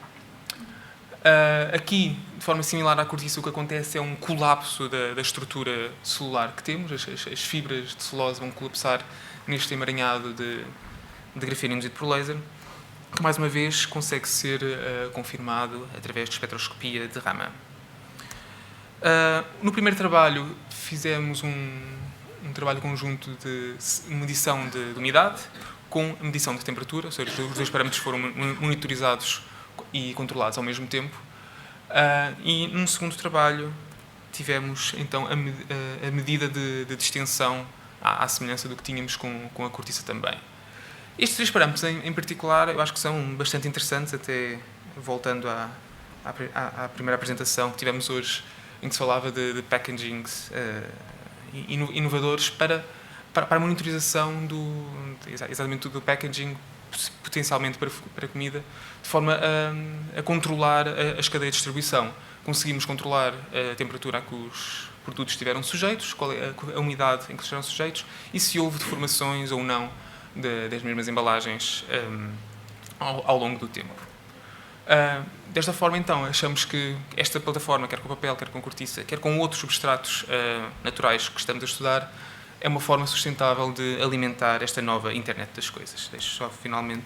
Aqui, de forma similar à cortiça, o que acontece é um colapso da estrutura celular que temos. As fibras de celulose vão colapsar neste emaranhado de grafeno induzido por laser, que mais uma vez consegue ser confirmado através de espectroscopia de Raman. No primeiro trabalho fizemos um trabalho conjunto de medição de umidade com medição de temperatura, ou seja, os dois parâmetros foram monitorizados e controlados ao mesmo tempo. E num segundo trabalho tivemos então a medida de distensão à semelhança do que tínhamos com a cortiça também. Estes 3 parâmetros em particular eu acho que são bastante interessantes, até voltando à primeira apresentação que tivemos hoje, em que se falava de packagings inovadores para a monitorização exatamente do packaging, potencialmente para comida, de forma a controlar as cadeias de distribuição. Conseguimos controlar a temperatura a que os produtos estiveram sujeitos, qual é a umidade em que estiveram sujeitos e se houve deformações ou não das mesmas embalagens ao longo do tempo. Desta forma, então, achamos que esta plataforma, quer com papel, quer com cortiça, quer com outros substratos naturais que estamos a estudar, é uma forma sustentável de alimentar esta nova internet das coisas. Deixo só, finalmente,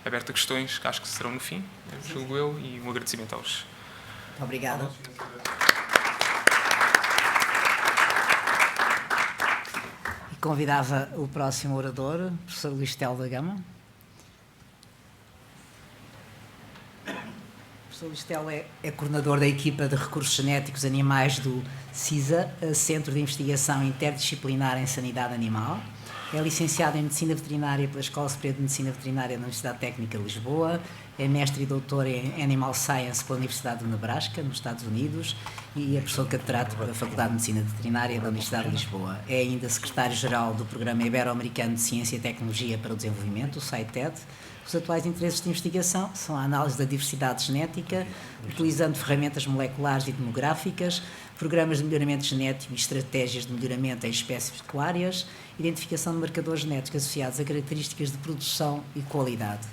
aberto a questões, que acho que serão no fim, julgo eu, e um agradecimento aos... Obrigada. E convidava o próximo orador, o professor Luís Telo da Gama. O professor Luís Telo é coordenador da equipa de recursos genéticos animais do CISA, Centro de Investigação Interdisciplinar em Sanidade Animal. É licenciado em Medicina Veterinária pela Escola Superior de Medicina Veterinária da Universidade Técnica de Lisboa, é mestre e doutor em Animal Science pela Universidade de Nebraska, nos Estados Unidos, e é professor catedrático da Faculdade de Medicina Veterinária da Universidade de Lisboa. É ainda secretário-geral do Programa Ibero-Americano de Ciência e Tecnologia para o Desenvolvimento, o SciTED. Os atuais interesses de investigação são a análise da diversidade genética, utilizando ferramentas moleculares e demográficas, programas de melhoramento genético e estratégias de melhoramento em espécies pecuárias, identificação de marcadores genéticos associados a características de produção e qualidade.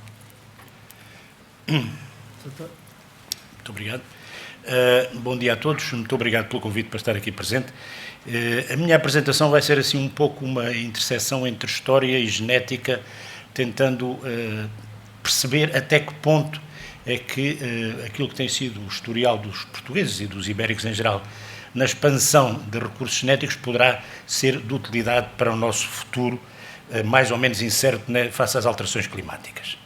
Muito obrigado. Bom dia a todos, muito obrigado pelo convite para estar aqui presente. A minha apresentação vai ser assim um pouco uma interseção entre história e genética, tentando perceber até que ponto é que aquilo que tem sido o historial dos portugueses e dos ibéricos em geral na expansão de recursos genéticos poderá ser de utilidade para o nosso futuro, mais ou menos incerto, né, face às alterações climáticas.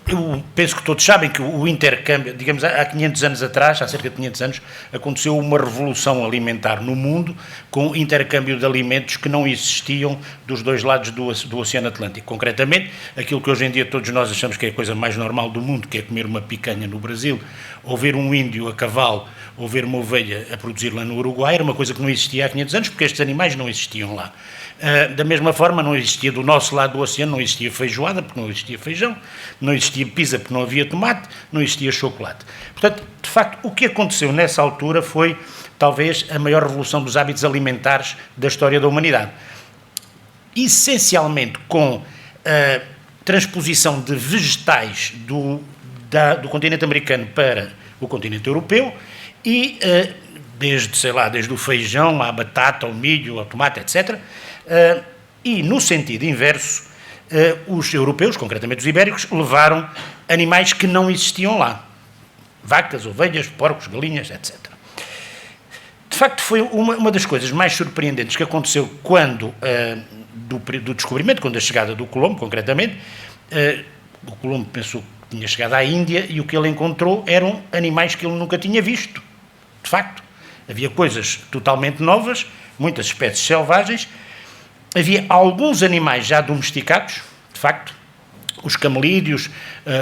Eu penso que todos sabem que o intercâmbio, digamos, há 500 anos atrás, há cerca de 500 anos, aconteceu uma revolução alimentar no mundo com intercâmbio de alimentos que não existiam dos dois lados do Oceano Atlântico. Concretamente, aquilo que hoje em dia todos nós achamos que é a coisa mais normal do mundo, que é comer uma picanha no Brasil, ou ver um índio a cavalo, ou ver uma ovelha a produzir lá no Uruguai, era uma coisa que não existia há 500 anos, porque estes animais não existiam lá. Da mesma forma, não existia do nosso lado do oceano, não existia feijoada, porque não existia feijão, não existia pizza, porque não havia tomate, não existia chocolate. Portanto, de facto, o que aconteceu nessa altura foi, talvez, a maior revolução dos hábitos alimentares da história da humanidade. Essencialmente com transposição de vegetais do continente americano para o continente europeu e desde o feijão, à batata, ao milho, ao tomate, etc. E no sentido inverso, os europeus, concretamente os ibéricos, levaram animais que não existiam lá. Vacas, ovelhas, porcos, galinhas, etc. De facto, foi uma das coisas mais surpreendentes que aconteceu quando, do descobrimento, quando a chegada do Colombo, concretamente, o Colombo pensou que tinha chegado à Índia e o que ele encontrou eram animais que ele nunca tinha visto. De facto, havia coisas totalmente novas, muitas espécies selvagens, havia alguns animais já domesticados, de facto, os camelídeos,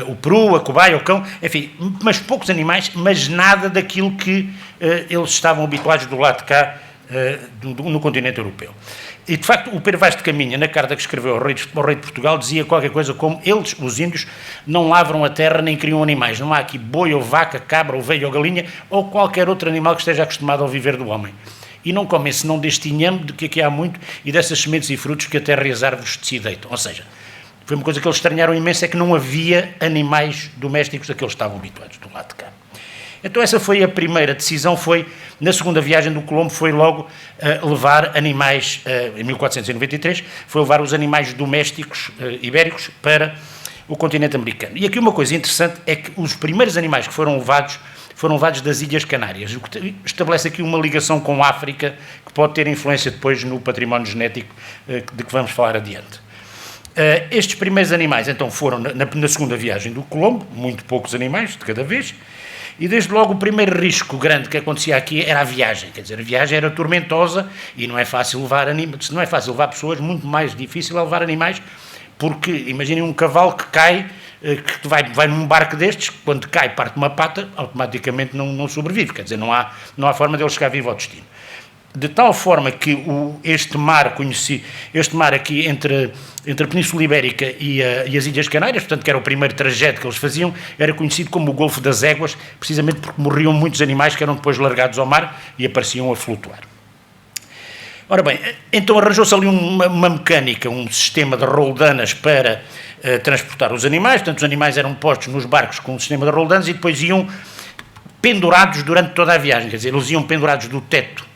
o peru, a cobaia, o cão, enfim, mas poucos animais, mas nada daquilo que eles estavam habituados do lado de cá, no continente europeu. E, de facto, o Pedro Vaz de Caminha, na carta que escreveu ao rei de Portugal, dizia qualquer coisa como: eles, os índios, não lavram a terra nem criam animais. Não há aqui boi ou vaca, cabra, ovelha ou galinha, ou qualquer outro animal que esteja acostumado ao viver do homem. E não comem senão deste inhame, de que aqui há muito, e dessas sementes e frutos que a terra e as árvores de si deitam. Ou seja, foi uma coisa que eles estranharam imenso, é que não havia animais domésticos a que eles estavam habituados do lado de cá. Então essa foi a primeira decisão, foi, na segunda viagem do Colombo, foi logo levar animais, em 1493, foi levar os animais domésticos ibéricos para o continente americano. E aqui uma coisa interessante é que os primeiros animais que foram levados das Ilhas Canárias, o que estabelece aqui uma ligação com a África, que pode ter influência depois no património genético de que vamos falar adiante. Estes primeiros animais, então, foram na segunda viagem do Colombo, muito poucos animais de cada vez, e desde logo o primeiro risco grande que acontecia aqui era a viagem, quer dizer, a viagem era tormentosa e não é fácil levar animais, se não é fácil levar pessoas, muito mais difícil é levar animais, porque imaginem um cavalo que cai, que vai num barco destes, quando cai parte uma pata, automaticamente não sobrevive, quer dizer, não há forma de ele chegar vivo ao destino. De tal forma que este mar aqui entre a Península Ibérica e as Ilhas Canárias, portanto, que era o primeiro trajeto que eles faziam, era conhecido como o Golfo das Éguas, precisamente porque morriam muitos animais que eram depois largados ao mar e apareciam a flutuar. Ora bem, então arranjou-se ali uma mecânica, um sistema de roldanas para transportar os animais, portanto, os animais eram postos nos barcos com um sistema de roldanas e depois iam pendurados durante toda a viagem, quer dizer, eles iam pendurados do teto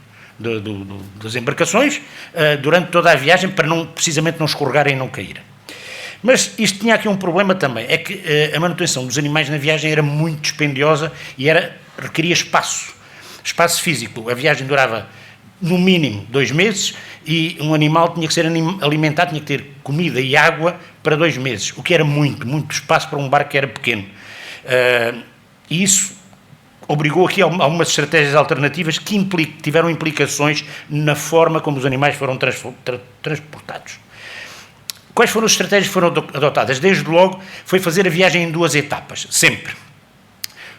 das embarcações durante toda a viagem para precisamente não escorregarem e não caírem. Mas isto tinha aqui um problema também, é que a manutenção dos animais na viagem era muito dispendiosa e requeria espaço físico. A viagem durava no mínimo 2 meses e um animal tinha que ser alimentado, tinha que ter comida e água para 2 meses, o que era muito espaço para um barco que era pequeno. E isso obrigou aqui a algumas estratégias alternativas que tiveram implicações na forma como os animais foram transportados. Quais foram as estratégias que foram adotadas? Desde logo, foi fazer a viagem em 2 etapas, sempre.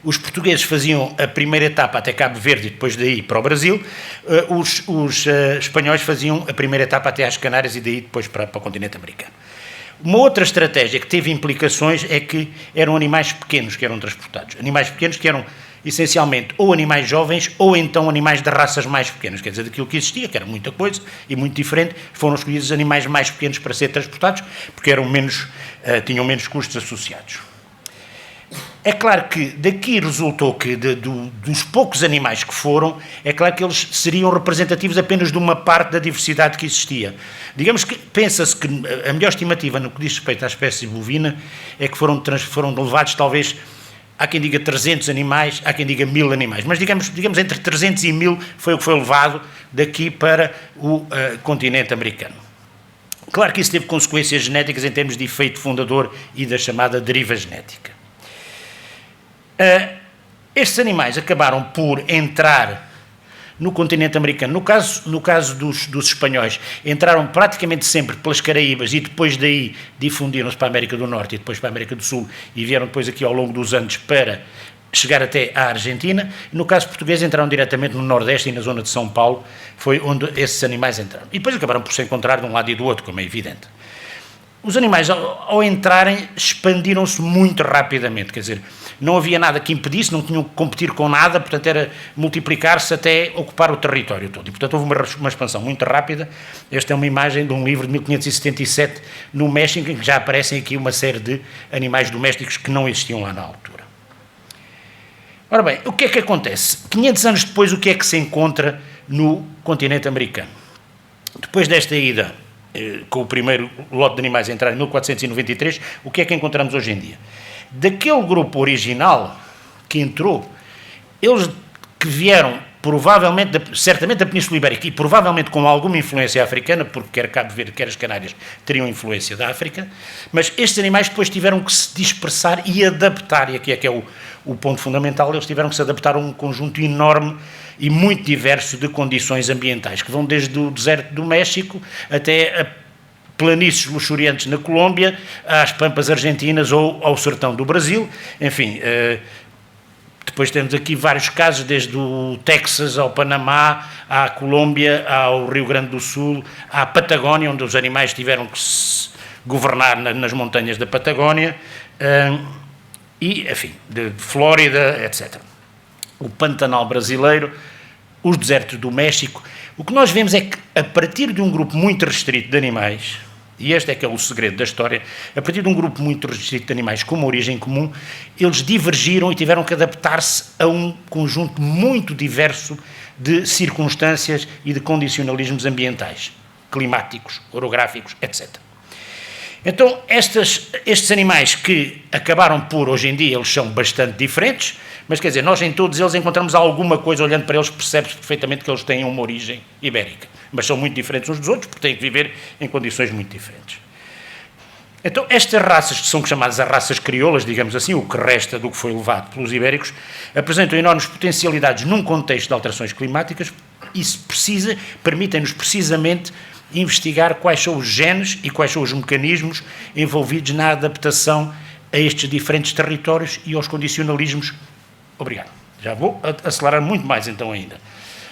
Os portugueses faziam a primeira etapa até Cabo Verde e depois daí para o Brasil. Os espanhóis faziam a primeira etapa até às Canárias e daí depois para o continente americano. Uma outra estratégia que teve implicações é que eram animais pequenos que eram transportados. Animais pequenos que eram essencialmente ou animais jovens ou então animais de raças mais pequenas, quer dizer, daquilo que existia, que era muita coisa e muito diferente, foram escolhidos os animais mais pequenos para ser transportados, porque tinham menos custos associados. É claro que daqui resultou que, dos poucos animais que foram, é claro que eles seriam representativos apenas de uma parte da diversidade que existia. Digamos que, pensa-se que a melhor estimativa no que diz respeito à espécie bovina é que foram levados talvez, há quem diga 300 animais, há quem diga 1000 animais, mas digamos entre 300 e 1000 foi o que foi levado daqui para o continente americano. Claro que isso teve consequências genéticas em termos de efeito fundador e da chamada deriva genética. Estes animais acabaram por entrar no continente americano. No caso dos espanhóis, entraram praticamente sempre pelas Caraíbas e depois daí difundiram-se para a América do Norte e depois para a América do Sul e vieram depois aqui ao longo dos anos para chegar até à Argentina. No caso português, entraram diretamente no Nordeste e na zona de São Paulo, foi onde esses animais entraram. E depois acabaram por se encontrar de um lado e do outro, como é evidente. os animais, ao entrarem, expandiram-se muito rapidamente, quer dizer, não havia nada que impedisse, não tinham que competir com nada, portanto era multiplicar-se até ocupar o território todo. E, portanto, houve uma expansão muito rápida. Esta é uma imagem de um livro de 1577 no México, em que já aparecem aqui uma série de animais domésticos que não existiam lá na altura. Ora bem, o que é que acontece? 500 anos depois, o que é que se encontra no continente americano? Depois desta ida, com o primeiro lote de animais a entrar em 1493, o que é que encontramos hoje em dia? Daquele grupo original que entrou, eles que vieram provavelmente, certamente da Península Ibérica e provavelmente com alguma influência africana, porque quer Cabo Verde, quer as Canárias teriam influência da África, mas estes animais depois tiveram que se dispersar e adaptar, e aqui é que é o ponto fundamental, eles tiveram que se adaptar a um conjunto enorme e muito diverso de condições ambientais, que vão desde o deserto do México até a planícies luxuriantes na Colômbia, às pampas argentinas ou ao sertão do Brasil, enfim, depois temos aqui vários casos, desde o Texas ao Panamá, à Colômbia, ao Rio Grande do Sul, à Patagónia, onde os animais tiveram que se governar nas montanhas da Patagónia, e, enfim, de Flórida, etc. O Pantanal brasileiro, os desertos do México. O que nós vemos é que, a partir de um grupo muito restrito de animais, e este é que é o segredo da história, a partir de um grupo muito restrito de animais com uma origem comum, eles divergiram e tiveram que adaptar-se a um conjunto muito diverso de circunstâncias e de condicionalismos ambientais, climáticos, orográficos, etc. Então, estes animais que acabaram por, hoje em dia, eles são bastante diferentes, mas quer dizer, nós em todos eles encontramos alguma coisa, olhando para eles, percebe-se perfeitamente que eles têm uma origem ibérica, mas são muito diferentes uns dos outros, porque têm que viver em condições muito diferentes. Então, estas raças, que são chamadas as raças crioulas, digamos assim, o que resta do que foi levado pelos ibéricos, apresentam enormes potencialidades num contexto de alterações climáticas. Isso permitem-nos precisamente investigar quais são os genes e quais são os mecanismos envolvidos na adaptação a estes diferentes territórios e aos condicionalismos. Obrigado. Já vou acelerar muito mais então ainda.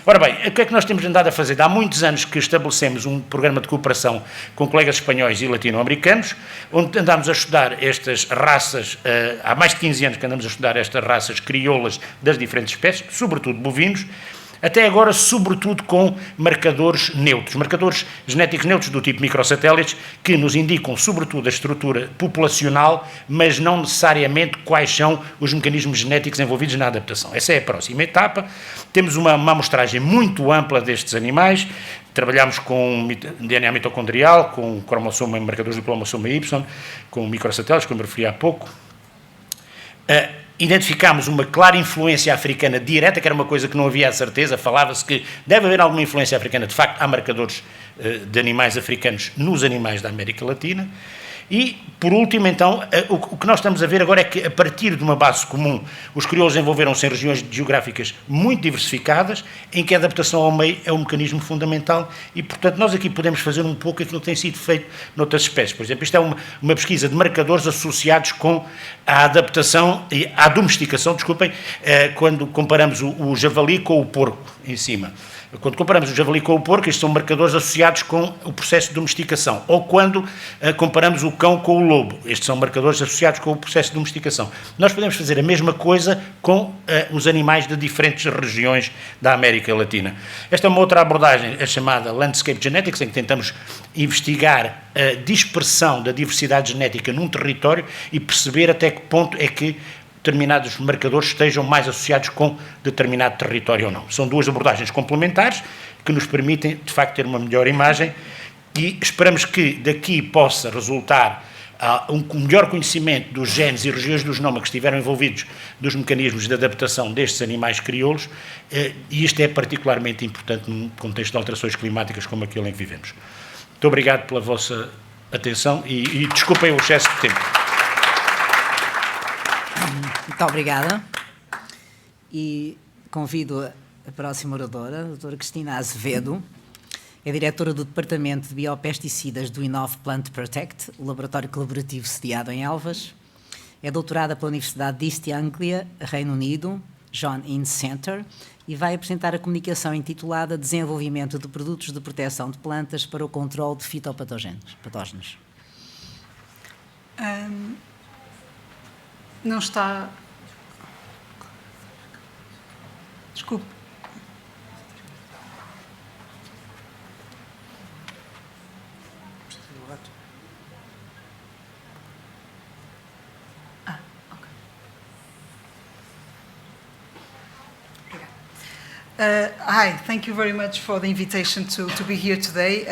Ora bem, o que é que nós temos andado a fazer? Há muitos anos que estabelecemos um programa de cooperação com colegas espanhóis e latino-americanos, onde andamos a estudar estas raças, há mais de 15 anos que andamos a estudar estas raças crioulas das diferentes espécies, sobretudo bovinos, até agora, sobretudo com marcadores neutros, marcadores genéticos neutros do tipo microsatélites, que nos indicam, sobretudo, a estrutura populacional, mas não necessariamente quais são os mecanismos genéticos envolvidos na adaptação. Essa é a próxima etapa. Temos uma amostragem muito ampla destes animais. Trabalhamos com DNA mitocondrial, com cromossoma, marcadores do cromossoma Y, com microsatélites, como eu referi há pouco. Identificámos uma clara influência africana direta, que era uma coisa que não havia a certeza, falava-se que deve haver alguma influência africana, de facto há marcadores de animais africanos nos animais da América Latina. E, por último, então, o que nós estamos a ver agora é que, a partir de uma base comum, os crioulos envolveram-se em regiões geográficas muito diversificadas, em que a adaptação ao meio é um mecanismo fundamental e, portanto, nós aqui podemos fazer um pouco aquilo que tem sido feito noutras espécies. Por exemplo, isto é uma pesquisa de marcadores associados com a adaptação, à domesticação, desculpem, quando comparamos o javali com o porco em cima. Quando comparamos o javali com o porco, estes são marcadores associados com o processo de domesticação. Ou quando comparamos o cão com o lobo, estes são marcadores associados com o processo de domesticação. Nós podemos fazer a mesma coisa com os animais de diferentes regiões da América Latina. Esta é uma outra abordagem, a chamada Landscape Genetics, em que tentamos investigar a dispersão da diversidade genética num território e perceber até que ponto é que determinados marcadores estejam mais associados com determinado território ou não. São duas abordagens complementares que nos permitem, de facto, ter uma melhor imagem e esperamos que daqui possa resultar um melhor conhecimento dos genes e regiões do genoma que estiveram envolvidos dos mecanismos de adaptação destes animais crioulos, e isto é particularmente importante num contexto de alterações climáticas como aquele em que vivemos. Muito obrigado pela vossa atenção e desculpem o excesso de tempo. Muito obrigada. E convido a próxima oradora, a doutora Cristina Azevedo, é diretora do Departamento de Biopesticidas do Inove Plant Protect, o laboratório colaborativo sediado em Elvas. É doutorada pela Universidade de East Anglia, Reino Unido, John Innes Center, e vai apresentar a comunicação intitulada Desenvolvimento de produtos de proteção de plantas para o controle de fitopatógenos. Não está... Desculpe. Hi, thank you very much for the invitation to be here today.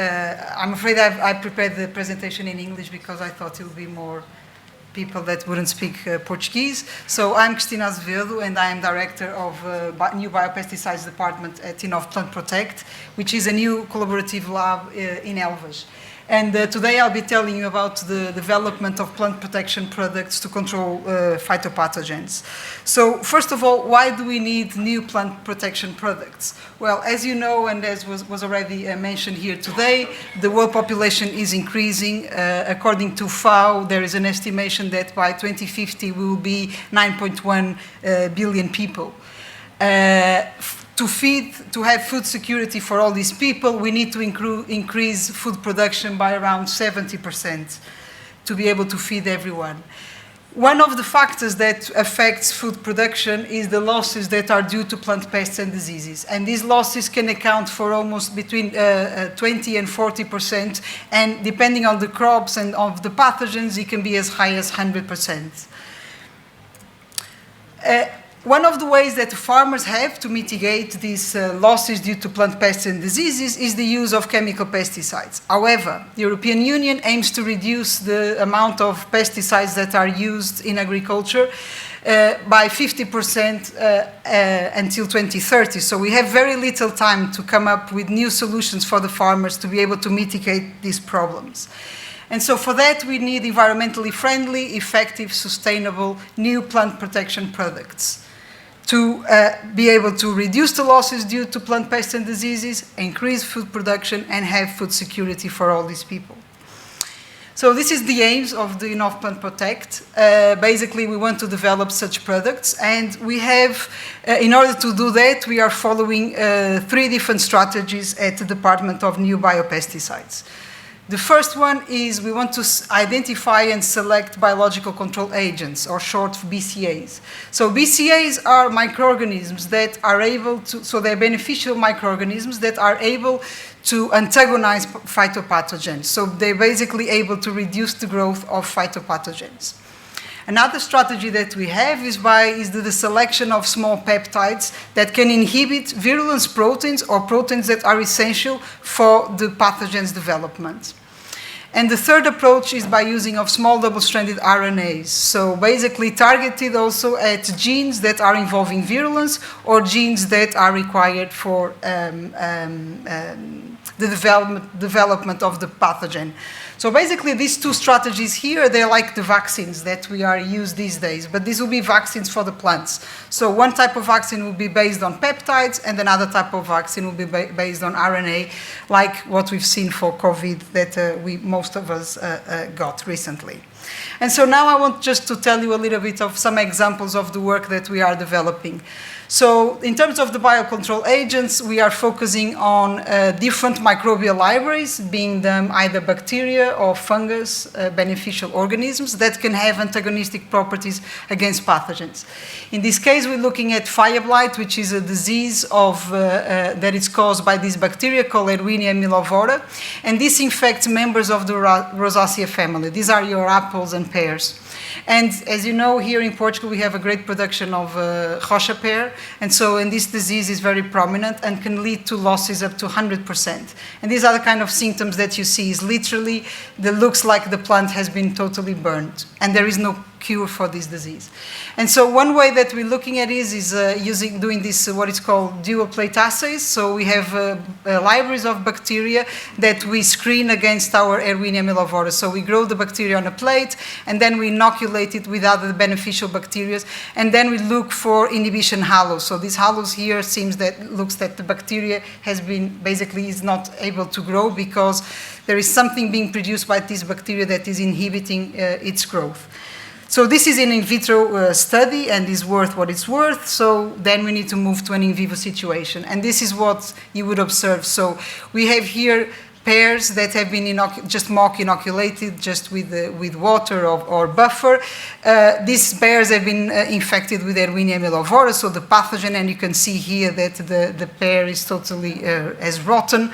I'm afraid I prepared the presentation in English because I thought it would be more people that wouldn't speak Portuguese. So I'm Cristina Azevedo, and I am director of new biopesticides department at Inov Plant Protect, which is a new collaborative lab in Elvas. And today I'll be telling you about the development of plant protection products to control phytopathogens. So first of all, why do we need new plant protection products? Well, as you know, and as was already mentioned here today, the world population is increasing. According to FAO, there is an estimation that by 2050 we will be 9.1 billion people. To have food security for all these people, we need to increase food production by around 70% to be able to feed everyone. One of the factors that affects food production is the losses that are due to plant pests and diseases. And these losses can account for almost between 20 and 40%. And depending on the crops and of the pathogens, it can be as high as 100%. One of the ways that farmers have to mitigate these losses due to plant pests and diseases is the use of chemical pesticides. However, the European Union aims to reduce the amount of pesticides that are used in agriculture by 50% until 2030. So we have very little time to come up with new solutions for the farmers to be able to mitigate these problems. And so for that, we need environmentally friendly, effective, sustainable, new plant protection products to be able to reduce the losses due to plant pests and diseases, increase food production, and have food security for all these people. So this is the aims of the Inov Plant Protect. Basically, we want to develop such products, and we have, in order to do that, we are following 3 different strategies at the Department of New Biopesticides. The first one is we want to identify and select biological control agents, or short BCAs. So BCAs are microorganisms that are able to, so they're beneficial microorganisms that are able to antagonize phytopathogens. So they're basically able to reduce the growth of phytopathogens. Another strategy that we have is the selection of small peptides that can inhibit virulence proteins or proteins that are essential for the pathogen's development. And the third approach is by using of small double-stranded RNAs, so basically targeted also at genes that are involving virulence or genes that are required for the development of the pathogen. So basically these 2 strategies here, they're like the vaccines that we are used these days, but these will be vaccines for the plants. So one type of vaccine will be based on peptides, and another type of vaccine will be based on RNA, like what we've seen for COVID that most of us got recently. And so now I want just to tell you a little bit of some examples of the work that we are developing. So in terms of the biocontrol agents, we are focusing on different microbial libraries, being them either bacteria or fungus, beneficial organisms that can have antagonistic properties against pathogens. In this case, we're looking at fire blight, which is a disease that is caused by this bacteria called Erwinia millovora, and this infects members of the Rosacea family. These are your apples and pears. And as you know, here in Portugal, we have a great production of Rocha pear, and this disease is very prominent and can lead to losses up to 100%. And these are the kind of symptoms that you see is literally, that looks like the plant has been totally burned, and there is no cure for this disease. And so one way that we're looking at is doing this, what is called dual plate assays. So we have libraries of bacteria that we screen against our Erwinia millovora. So we grow the bacteria on a plate, and then we inoculate it with other beneficial bacteria, and then we look for inhibition halos. So these halos here looks that the bacteria has been, basically is not able to grow because there is something being produced by this bacteria that is inhibiting its growth. So this is an in vitro study and is worth what it's worth. So then we need to move to an in vivo situation. And this is what you would observe. So we have here pears that have been just mock inoculated, just with water or buffer. These pears have been infected with Erwinia mellivora, so the pathogen, and you can see here that the pear is totally as rotten.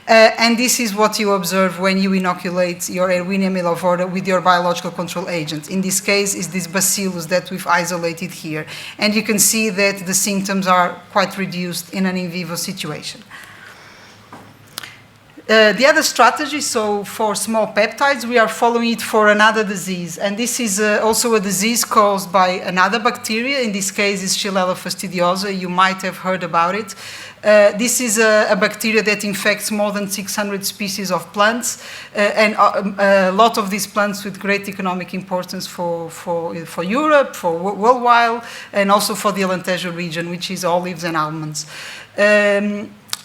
And this is what you observe when you inoculate your Erwinia mellivora with your biological control agent. In this case, is this bacillus that we've isolated here. And you can see that the symptoms are quite reduced in an in vivo situation. The other strategy, so for small peptides, we are following it for another disease. And this is also a disease caused by another bacteria. In this case, it's Xylella fastidiosa. You might have heard about it. This is a bacteria that infects more than 600 species of plants, and a lot of these plants with great economic importance for Europe, for worldwide, and also for the Alentejo region, which is olives and almonds.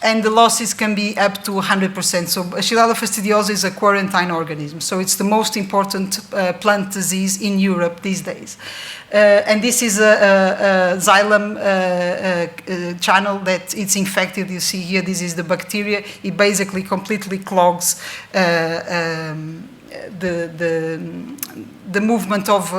And the losses can be up to 100%. So Xylella fastidiosa is a quarantine organism, so it's the most important plant disease in Europe these days. And this is a xylem channel that it's infected. You see here, this is the bacteria. It basically completely clogs the movement of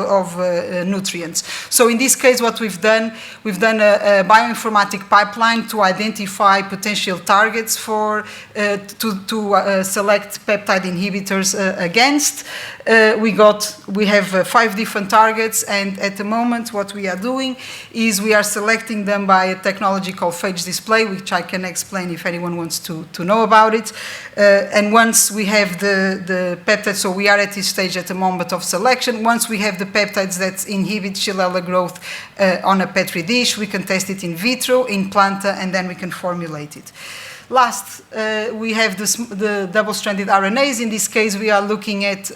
nutrients. So in this case, what we've done a bioinformatic pipeline to identify potential targets for to select peptide inhibitors against. We have 5 different targets, and at the moment, what we are doing is we are selecting them by a technology called phage display, which I can explain if anyone wants to know about it. And once we have the peptides, so we are at this stage at the moment of selection. Once we have the peptides that inhibit Xylella growth on a Petri dish, we can test it in vitro, in planta, and then we can formulate it. Last, we have the double-stranded RNAs. In this case, we are looking at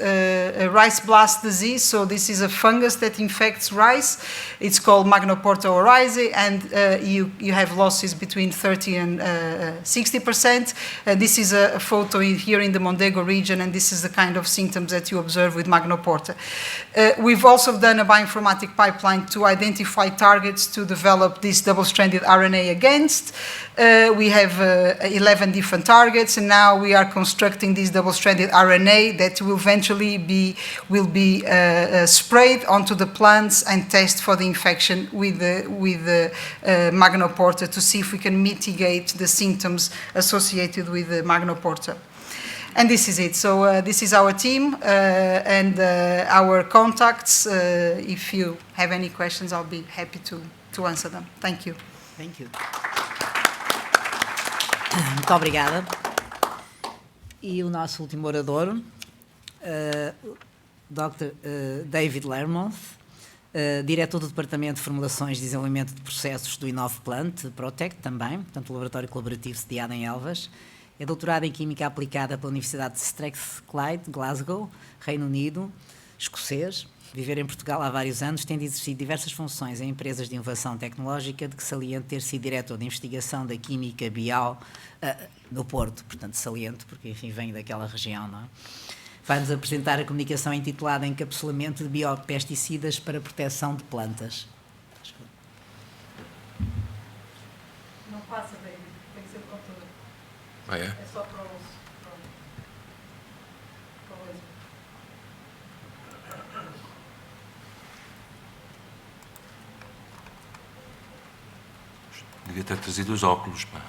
rice blast disease. So this is a fungus that infects rice. It's called Magnoporta oryzae, and you have losses between 30 and 60%. This is a photo here in the Mondego region, and this is the kind of symptoms that you observe with Magnoporta. We've also done a bioinformatic pipeline to identify targets to develop this double-stranded RNA against. We have 11 different targets, and now we are constructing this double-stranded RNA that will eventually be sprayed onto the plants and test for the infection with the Magnoporta to see if we can mitigate the symptoms associated with the Magnoporta. And this is it. So this is our team and our contacts. If you have any questions, I'll be happy to answer them. Thank you. Thank you. Muito obrigada. E o nosso último orador, Dr. David Lermoth, diretor do Departamento de Formulações e Desenvolvimento de Processos do Inovplant, Protect também, portanto, o laboratório colaborativo sediado em Elvas. É doutorado em Química Aplicada pela Universidade de Strathclyde, Glasgow, Reino Unido, escocês. Viver em Portugal há vários anos, tendo exercido diversas funções em empresas de inovação tecnológica, de que saliente ter sido diretor de investigação da Química Bial no Porto, portanto saliente, porque enfim vem daquela região, não é? Vai-nos apresentar a comunicação intitulada Encapsulamento de Biopesticidas para Proteção de Plantas. Não passa, David, tem que ser para tudo. Ah, é? É só para os... Devia ter trazido os óculos, pá.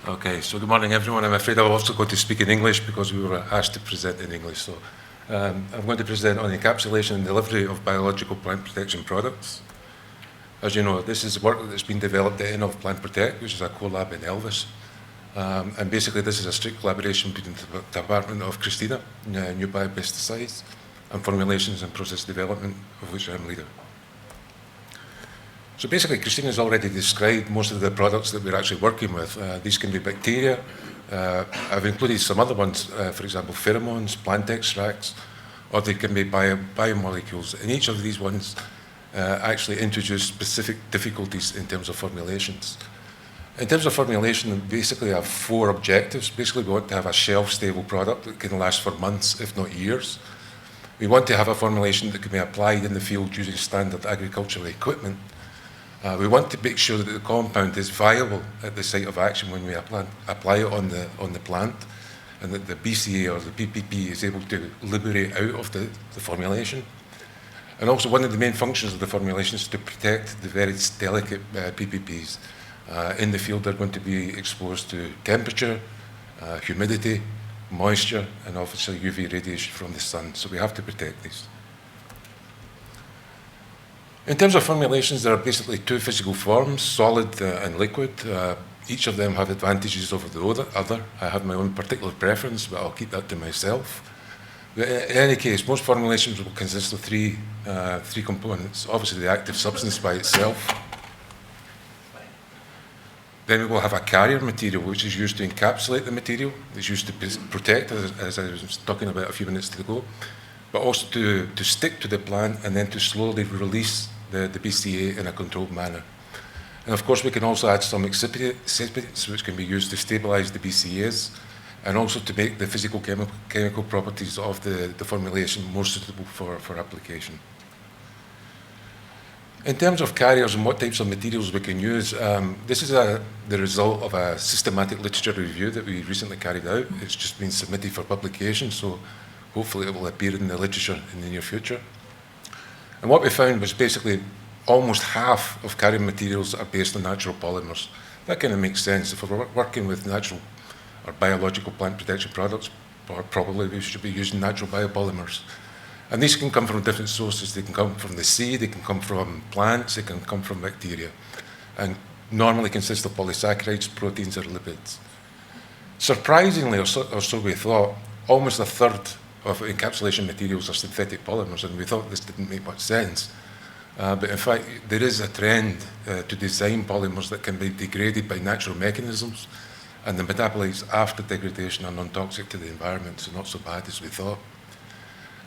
Okay, so good morning everyone. I'm afraid I'm also going to speak in English because we were asked to present in English. So I'm going to present on the encapsulation and delivery of biological plant protection products. As you know, this is work that's been developed at Inovplant Protect, which is a co-lab in Elvas. And basically this is a strict collaboration between the Department of Cristina, New Biopesticides, and Formulations and Process Development, of which I'm leader. So basically, Cristina has already described most of the products that we're actually working with. These can be bacteria. I've included some other ones, for example, pheromones, plant extracts, or they can be biomolecules. And each of these ones actually introduce specific difficulties in terms of formulations. In terms of formulation, we basically have 4 objectives. Basically, we want to have a shelf-stable product that can last for months, if not years. We want to have a formulation that can be applied in the field using standard agricultural equipment. We want to make sure that the compound is viable at the site of action when we apply it on the plant, and that the BCA or the PPP is able to liberate out of the formulation. And also one of the main functions of the formulation is to protect the very delicate PPPs. In the field, they're going to be exposed to temperature, humidity, moisture, and obviously UV radiation from the sun. So we have to protect these. In terms of formulations, there are basically two physical forms, solid and liquid. Each of them have advantages over the other. I have my own particular preference, but I'll keep that to myself. But in any case, most formulations will consist of three components. Obviously, the active substance by itself. Then we will have a carrier material, which is used to encapsulate the material. It's used to protect, as I was talking about a few minutes ago, but also to stick to the plant and then to slowly release the BCA in a controlled manner. And of course, we can also add some excipients, which can be used to stabilize the BCAs, and also to make the physical chemical properties of the formulation more suitable for application. In terms of carriers and what types of materials we can use, this is the result of a systematic literature review that we recently carried out. It's just been submitted for publication, so hopefully it will appear in the literature in the near future. And what we found was basically almost half of carrier materials are based on natural polymers. That kind of makes sense. If we're working with natural or biological plant protection products, probably we should be using natural biopolymers. And these can come from different sources. They can come from the sea, they can come from plants, they can come from bacteria, and normally consist of polysaccharides, proteins, or lipids. Surprisingly, or so we thought, almost a third of encapsulation materials are synthetic polymers, and we thought this didn't make much sense. But in fact, there is a trend to design polymers that can be degraded by natural mechanisms, and the metabolites after degradation are non-toxic to the environment, so not so bad as we thought.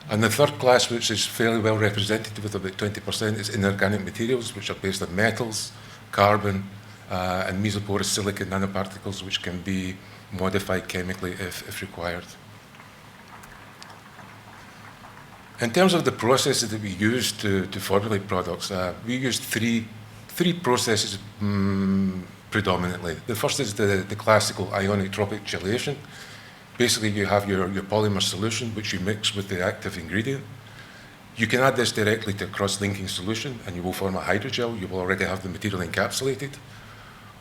And the third class, which is fairly well represented with about 20%, is inorganic materials, which are based on metals, carbon, and mesoporous silicon nanoparticles, which can be modified chemically if required. In terms of the processes that we use to formulate products, we use three processes predominantly. The first is the classical ionotropic chelation. Basically, you have your polymer solution, which you mix with the active ingredient. You can add this directly to a cross-linking solution, and you will form a hydrogel. You will already have the material encapsulated.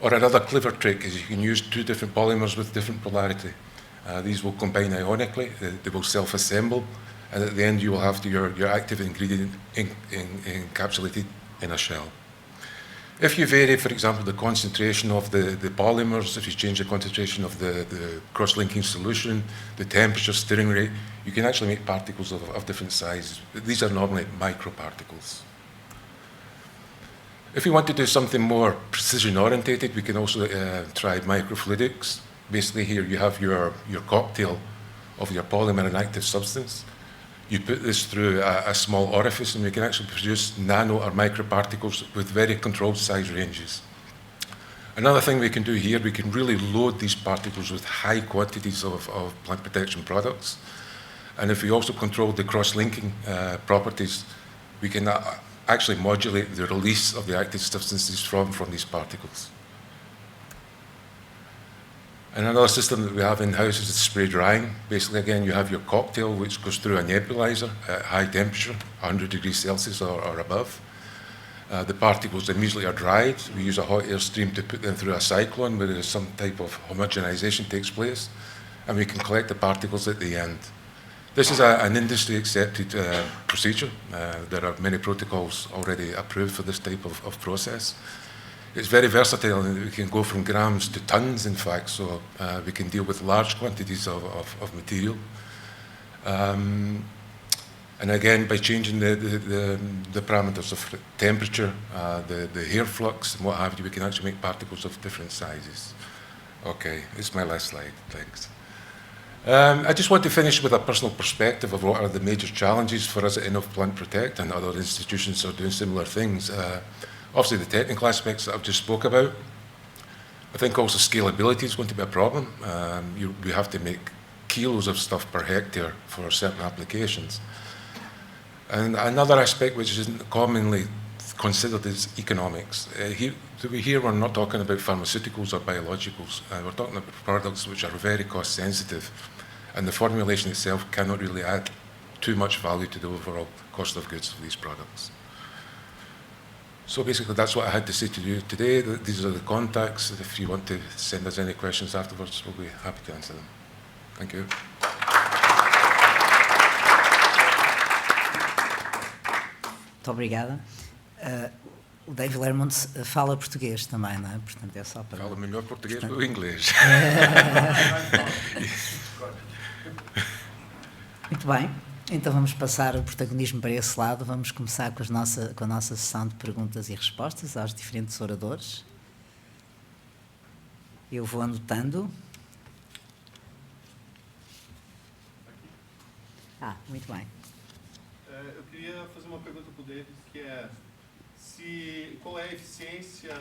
Or another clever trick is you can use two different polymers with different polarity. These will combine ionically, they will self-assemble, and at the end you will have your active ingredient encapsulated in a shell. If you vary, for example, the concentration of the polymers, if you change the concentration of the cross-linking solution, the temperature, stirring rate, you can actually make particles of different sizes. These are normally microparticles. If you want to do something more precision-orientated, we can also try microfluidics. Basically, here you have your cocktail of your polymer and active substance. You put this through a small orifice, and we can actually produce nano or microparticles with very controlled size ranges. Another thing we can do here, we can really load these particles with high quantities of plant protection products. And if we also control the cross-linking properties, we can actually modulate the release of the active substances from these particles. And another system that we have in-house is the spray drying. Basically, again, you have your cocktail, which goes through a nebulizer at high temperature, 100 degrees Celsius or above. The particles immediately are dried. We use a hot air stream to put them through a cyclone, where some type of homogenization takes place, and we can collect the particles at the end. This is an industry-accepted procedure. There are many protocols already approved for this type of process. It's very versatile, and we can go from grams to tons, in fact, so we can deal with large quantities of material. And again, by changing the parameters of temperature, the air flux, and what have you, we can actually make particles of different sizes. Okay, it's my last slide, thanks. I just want to finish with a personal perspective of what are the major challenges for us at Inov Plant Protect, and other institutions are doing similar things. Obviously, the technical aspects that I've just spoke about. I think also scalability is going to be a problem. We have to make kilos of stuff per hectare for certain applications. And another aspect which isn't commonly considered as economics. Here we're not talking about pharmaceuticals or biologicals. We're talking about products which are very cost sensitive, and the formulation itself cannot really add too much value to the overall cost of goods for these products. So basically that's what I had to say to you today. These are the contacts. If you want to send us any questions afterwards, we'll be happy to answer them. Thank you. Muito obrigada. O Dave Lermont fala português também, não é? Portanto, é só para... Fala melhor português do que inglês. Muito bem. Então vamos passar o protagonismo para esse lado. Vamos começar com a nossa sessão de perguntas e respostas aos diferentes oradores. Eu vou anotando. Muito bem. Eu queria fazer uma pergunta para o David, que é qual é a eficiência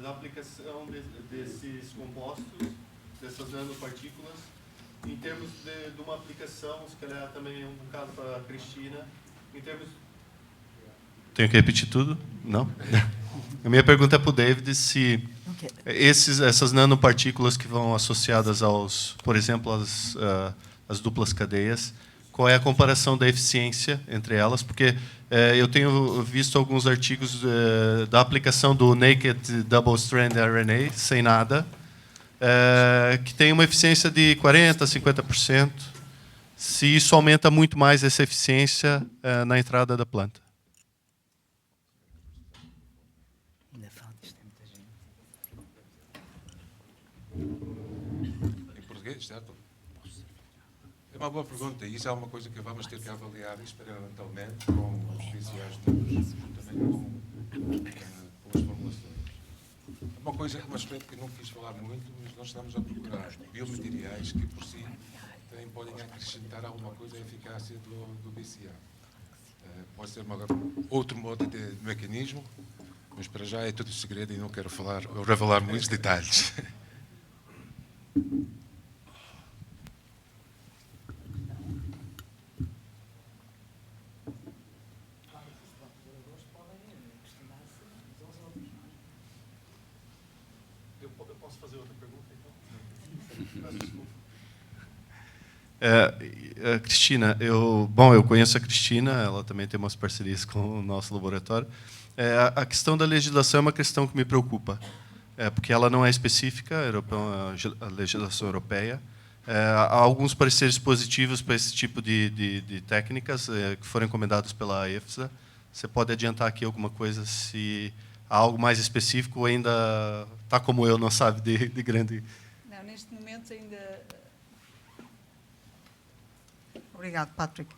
da aplicação desses compostos, dessas nanopartículas, em termos de uma aplicação, se calhar também um caso para a Cristina, em termos... Tenho que repetir tudo? Não? A minha pergunta é para o David se essas nanopartículas que vão associadas por exemplo, às duplas cadeias, qual é a comparação da eficiência entre elas? Porque eu tenho visto alguns artigos da aplicação do Naked Double Strand RNA, sem nada, que tem uma eficiência de 40%, 50%. Se isso aumenta muito mais essa eficiência na entrada da planta. Em português, certo? É uma boa pergunta. Isso é uma coisa que vamos ter que avaliar experimentalmente com os VCRs todos, juntamente com as formulações. É uma coisa, uma aspecto que não quis falar muito, mas nós estamos a procurar biomateriais que, por si, também podem acrescentar alguma coisa à eficácia do VCR. Pode ser outro modo de mecanismo, mas para já é tudo segredo e não quero revelar muitos detalhes. Cristina, eu conheço a Cristina, ela também tem umas parcerias com o nosso laboratório. A questão da legislação é uma questão que me preocupa, porque ela não é específica, a legislação europeia. Há alguns pareceres positivos para esse tipo de técnicas que foram encomendados pela EFSA. Você pode adiantar aqui alguma coisa, se há algo mais específico ou ainda está como eu, não sabe de grande... Não, neste momento ainda... Obrigado, Patrick.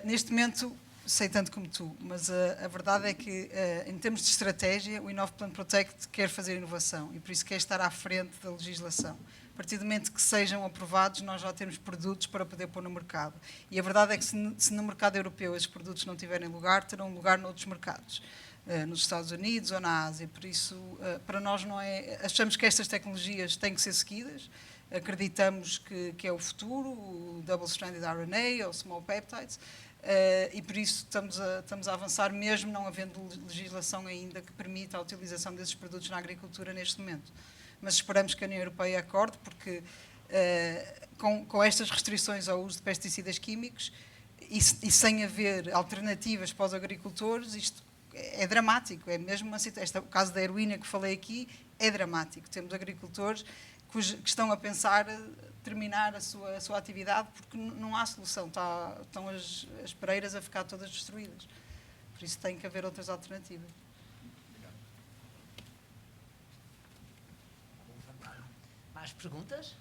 Neste momento, sei tanto como tu, mas a verdade é que, em termos de estratégia, o Innovplant Protect quer fazer inovação e, por isso, quer estar à frente da legislação. A partir do momento que sejam aprovados, nós já temos produtos para poder pôr no mercado. E a verdade é que, se no mercado europeu esses produtos não tiverem lugar, terão lugar noutros mercados, nos Estados Unidos ou na Ásia. Por isso, para nós, não é... Achamos que estas tecnologias têm que ser seguidas. Acreditamos que é o futuro, o double-stranded RNA ou small peptides, e por isso estamos a avançar, mesmo não havendo legislação ainda que permita a utilização desses produtos na agricultura neste momento. Mas esperamos que a União Europeia acorde, porque com estas restrições ao uso de pesticidas químicos e sem haver alternativas para os agricultores, isto é dramático. É mesmo uma situação. O caso da heroína que falei aqui é dramático. Temos agricultores que estão a pensar terminar a sua atividade porque não há solução, estão as pereiras a ficar todas destruídas. Por isso tem que haver outras alternativas. Mais perguntas?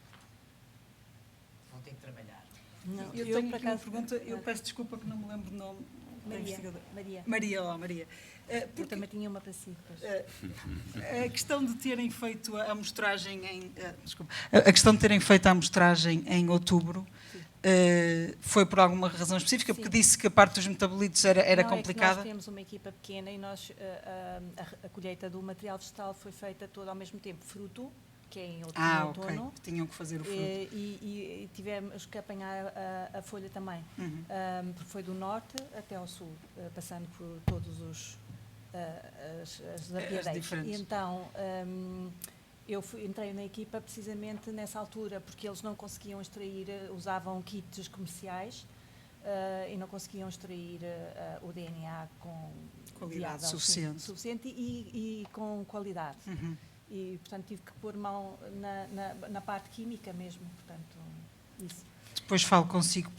Vão ter que trabalhar. Não, eu tenho aqui uma pergunta, eu peço desculpa que não me lembro o nome da investigadora. Maria. Eu também tinha uma para si. A questão de terem feito a amostragem a questão de terem feito a amostragem em outubro foi por alguma razão específica? Sim. Porque disse que a parte dos metabolitos era complicada? É que nós temos uma equipa pequena e a colheita do material vegetal foi feita toda ao mesmo tempo. Fruto, que é em outono. Ok. Tinham que fazer o fruto. E tivemos que apanhar a folha também. Porque foi do norte até ao sul, passando por todos os as apiadeiras. diferentes. E então entrei na equipa precisamente nessa altura, porque eles não conseguiam extrair, usavam kits comerciais e não conseguiam extrair o DNA com Qualidade viável, suficiente. E com qualidade. Uhum. E, portanto, tive que pôr mão na parte química mesmo, portanto, isso. Depois falo consigo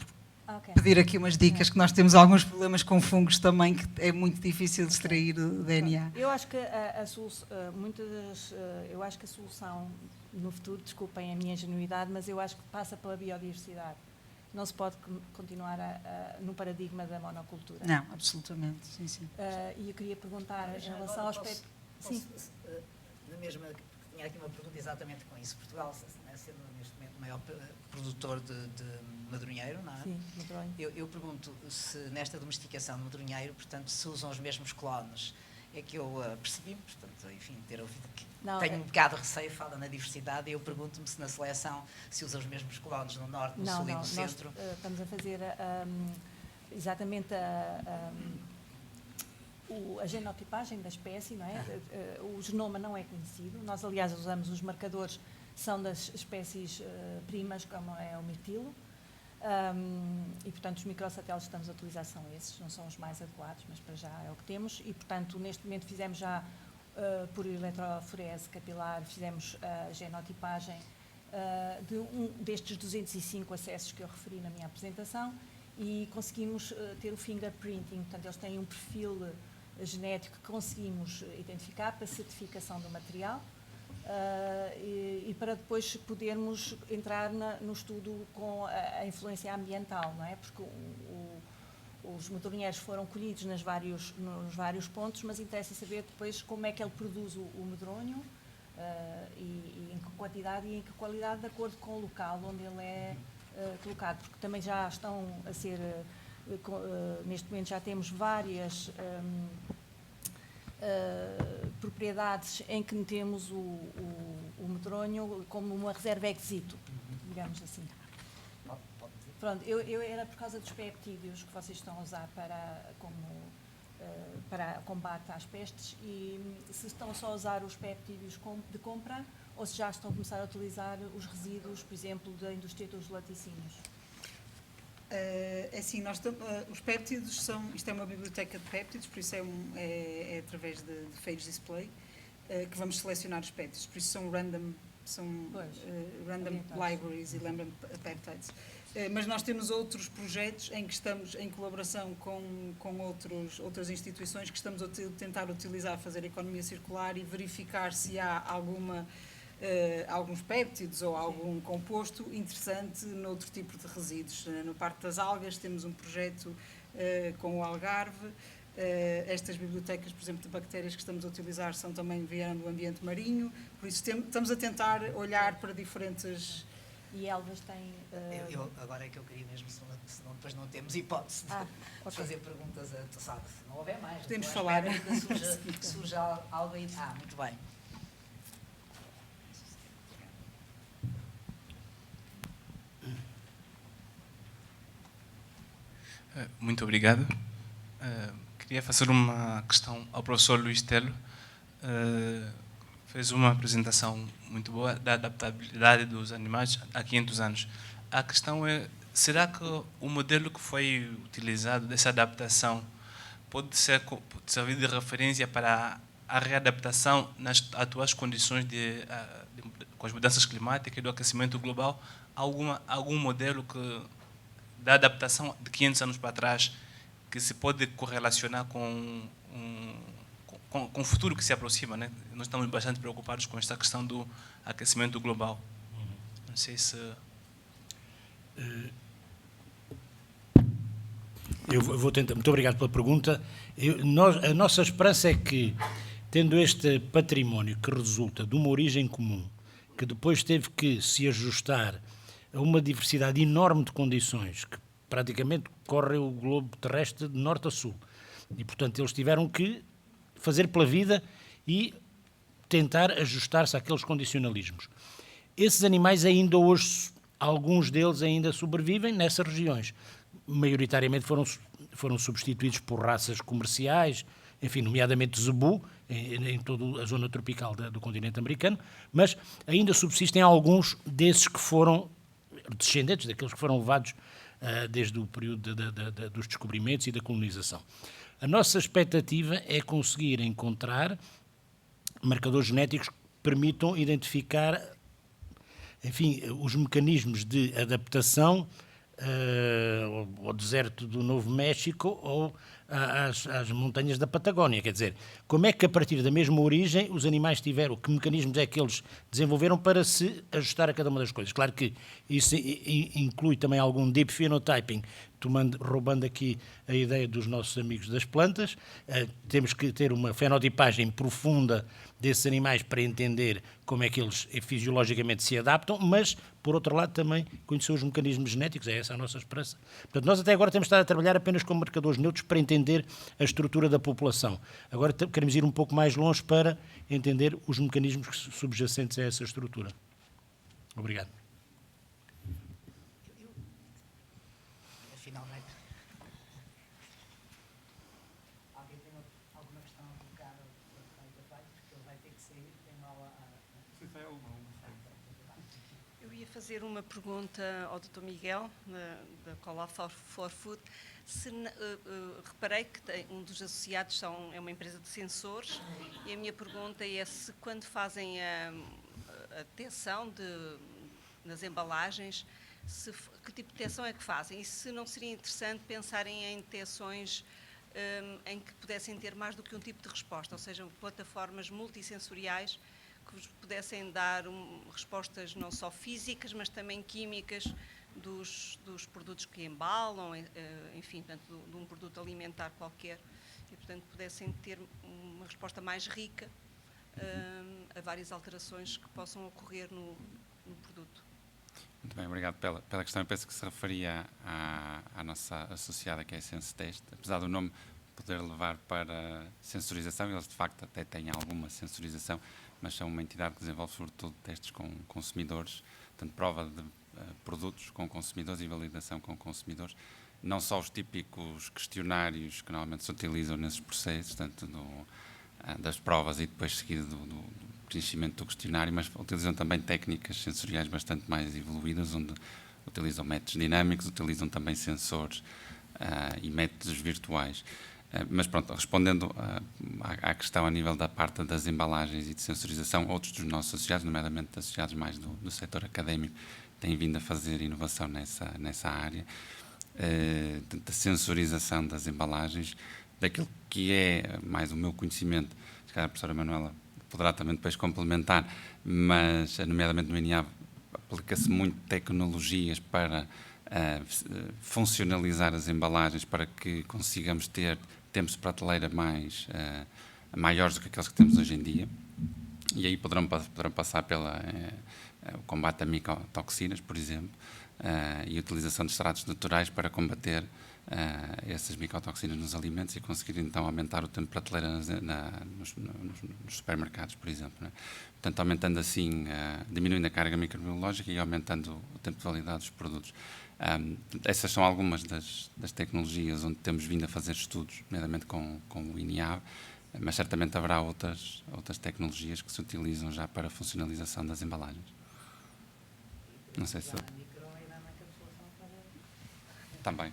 Ok. pedir aqui umas dicas, que nós temos alguns problemas com fungos também, que é muito difícil extrair o DNA. Eu acho que a solução no futuro, desculpem a minha ingenuidade, mas eu acho que passa pela biodiversidade. Não se pode continuar no paradigma da monocultura. Não, absolutamente. Sim, sim. E eu queria perguntar em relação ao aspecto... Sim. Na mesma, tinha aqui uma pergunta exatamente com isso. Portugal, sendo neste momento o maior produtor de madronheiro, não é? Sim, madronho. Eu pergunto se nesta domesticação de madronheiro, portanto, se usam os mesmos clones. É que eu percebi, portanto, enfim, ter ouvido que tenho um bocado de receio, fala na diversidade, e eu pergunto-me se na seleção se usam os mesmos clones no norte, no sul e no centro. Nós estamos a fazer exatamente a genotipagem da espécie, não é? O genoma não é conhecido. Nós, aliás, usamos os marcadores, são das espécies primas, como é o mirtilo. E, portanto, os microsatélites que estamos a utilizar são esses, não são os mais adequados, mas para já é o que temos. E, portanto, neste momento fizemos já, por eletroforese capilar, fizemos a genotipagem destes 205 acessos que eu referi na minha apresentação e conseguimos ter o fingerprinting, portanto, eles têm um perfil genético que conseguimos identificar para certificação do material. E para depois podermos entrar no estudo com a influência ambiental, não é? Porque os madronheiros foram colhidos nos vários pontos, mas interessa saber depois como é que ele produz o medronho e em que quantidade e em que qualidade, de acordo com o local onde ele é colocado, porque também já estão a ser, neste momento já temos várias propriedades em que metemos o medronho como uma reserva ex situ, digamos assim. Pronto, eu era por causa dos peptídeos que vocês estão a usar para combate às pestes, e se estão só a usar os peptídeos de compra ou se já estão a começar a utilizar os resíduos, por exemplo, da indústria dos laticínios. É assim, os péptidos isto é uma biblioteca de péptidos, por isso é através de phage display que vamos selecionar os péptidos, por isso são random libraries e random peptides. Mas nós temos outros projetos em que estamos em colaboração com outras instituições que estamos a tentar utilizar, fazer economia circular e verificar se há alguns péptidos ou algum composto interessante noutro tipo de resíduos. No Parque das Algas temos um projeto com o Algarve. Estas bibliotecas, por exemplo, de bactérias que estamos a utilizar vieram do ambiente marinho, por isso estamos a tentar olhar para diferentes... E Elvas tem... Agora é que eu queria mesmo, senão depois não temos hipótese de fazer perguntas a sabe, se não houver mais. Podemos falar. Surja algo aí. Muito bem. Muito obrigado. Queria fazer uma questão ao professor Luís Telo. Fez uma apresentação muito boa da adaptabilidade dos animais há 500 anos. A questão é, será que o modelo que foi utilizado dessa adaptação pode servir de referência para a readaptação nas atuais condições com as mudanças climáticas e do aquecimento global? Algum modelo da adaptação de 500 anos para trás que se pode correlacionar com o futuro que se aproxima, né? Nós estamos bastante preocupados com esta questão do aquecimento global. Não sei se... Eu vou tentar. Muito obrigado pela pergunta. A nossa esperança é que, tendo este património que resulta de uma origem comum, que depois teve que se ajustar a uma diversidade enorme de condições, que praticamente corre o globo terrestre de norte a sul, e, portanto, eles tiveram que fazer pela vida e tentar ajustar-se àqueles condicionalismos. Esses animais ainda hoje, alguns deles ainda sobrevivem nessas regiões. Maioritariamente foram substituídos por raças comerciais enfim, nomeadamente zebu, em toda a zona tropical do continente americano, mas ainda subsistem alguns desses que foram descendentes daqueles que foram levados desde o período dos descobrimentos e da colonização. A nossa expectativa é conseguir encontrar marcadores genéticos que permitam identificar, enfim, os mecanismos de adaptação ao deserto do Novo México ou às montanhas da Patagónia. Quer dizer, como é que a partir da mesma origem os animais tiveram, que mecanismos é que eles desenvolveram para se ajustar a cada uma das coisas. Claro que isso inclui também algum deep phenotyping, roubando aqui a ideia dos nossos amigos das plantas. Temos que ter uma fenotipagem profunda desses animais para entender como é que eles fisiologicamente se adaptam, mas, por outro lado, também conhecer os mecanismos genéticos, é essa a nossa esperança. Portanto, nós até agora temos estado a trabalhar apenas com marcadores neutros para entender a estrutura da população. Agora queremos ir um pouco mais longe para entender os mecanismos subjacentes a essa estrutura. Obrigado. Fazer uma pergunta ao Dr. Miguel, da Collab for Food. Reparei que um dos associados é uma empresa de sensores e a minha pergunta é se quando fazem a detecção nas embalagens, que tipo de detecção é que fazem? E se não seria interessante pensarem em detecções em que pudessem ter mais do que um tipo de resposta, ou seja, plataformas multissensoriais que vos pudessem dar respostas não só físicas, mas também químicas dos produtos que embalam, enfim, portanto, de um produto alimentar qualquer, e, portanto, pudessem ter uma resposta mais rica a várias alterações que possam ocorrer no produto. Muito bem, obrigado pela questão. Eu penso que se referia à nossa associada, que é a SenseTest. Apesar do nome poder levar para sensorização, eles de facto até têm alguma sensorização, mas são uma entidade que desenvolve sobretudo testes com consumidores, portanto prova de produtos com consumidores e validação com consumidores, não só os típicos questionários que normalmente se utilizam nesses processos, tanto das provas e depois seguido do preenchimento do questionário, mas utilizam também técnicas sensoriais bastante mais evoluídas, onde utilizam métodos dinâmicos, utilizam também sensores e métodos virtuais. Mas pronto, respondendo à questão a nível da parte das embalagens e de sensorização, outros dos nossos associados, nomeadamente associados mais do setor académico, têm vindo a fazer inovação nessa área da sensorização das embalagens, daquilo que é mais o meu conhecimento. Se calhar a professora Manuela poderá também depois complementar, mas nomeadamente no NIA aplica-se muito tecnologias para funcionalizar as embalagens para que consigamos ter tempos de prateleira maiores do que aqueles que temos hoje em dia, e aí poderão passar pelo combate a micotoxinas, por exemplo, e a utilização de extratos naturais para combater essas micotoxinas nos alimentos e conseguir então aumentar o tempo de prateleira nos supermercados, por exemplo, né? Portanto, aumentando assim, diminuindo a carga microbiológica e aumentando o tempo de validade dos produtos. Essas são algumas das tecnologias onde temos vindo a fazer estudos, nomeadamente com o INIAB, mas certamente haverá outras tecnologias que se utilizam já para a funcionalização das embalagens. Não sei se... Também.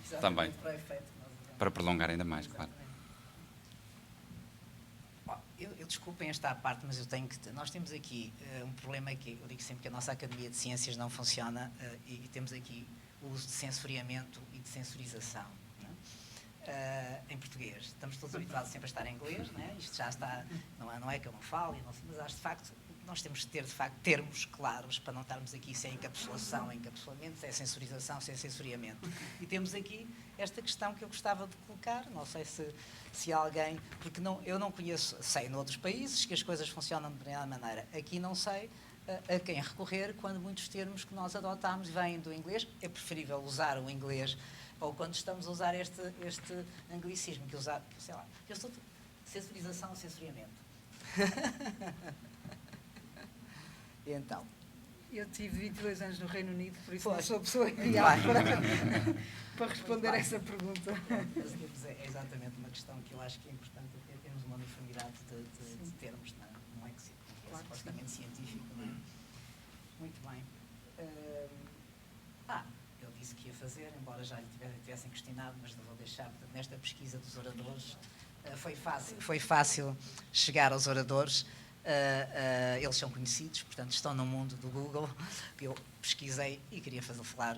Para prolongar ainda mais, claro. Eu desculpem esta parte, mas nós temos aqui um problema que eu digo sempre que a nossa Academia de Ciências não funciona e temos aqui o uso de sensoriamento e de sensorização, em português. Estamos todos habituados sempre a estar em inglês, isto já está, não é que eu não falo, mas acho de facto nós temos que ter de facto termos claros para não estarmos aqui sem encapsulação, encapsulamento, sem sensorização, sem sensoriamento. E temos aqui esta questão que eu gostava de colocar, não sei se alguém, porque eu não conheço, sei noutros países que as coisas funcionam de determinada maneira, aqui não sei a quem recorrer quando muitos termos que nós adotamos vêm do inglês. É preferível usar o inglês, ou quando estamos a usar este anglicismo, que sei lá, eu sou de sensorização ou sensoriamento. E então? Eu tive 22 anos no Reino Unido, por isso não sou a pessoa ideal para responder essa pergunta. É exatamente uma questão que eu acho que é importante termos uma uniformidade de termos num léxico, que é supostamente científico, não é? Muito bem. Eu disse que ia fazer, embora já lhe tivessem questionado, mas vou deixar, portanto, nesta pesquisa dos oradores, foi fácil chegar aos oradores. Eles são conhecidos, portanto, estão no mundo do Google. Eu pesquisei e queria falar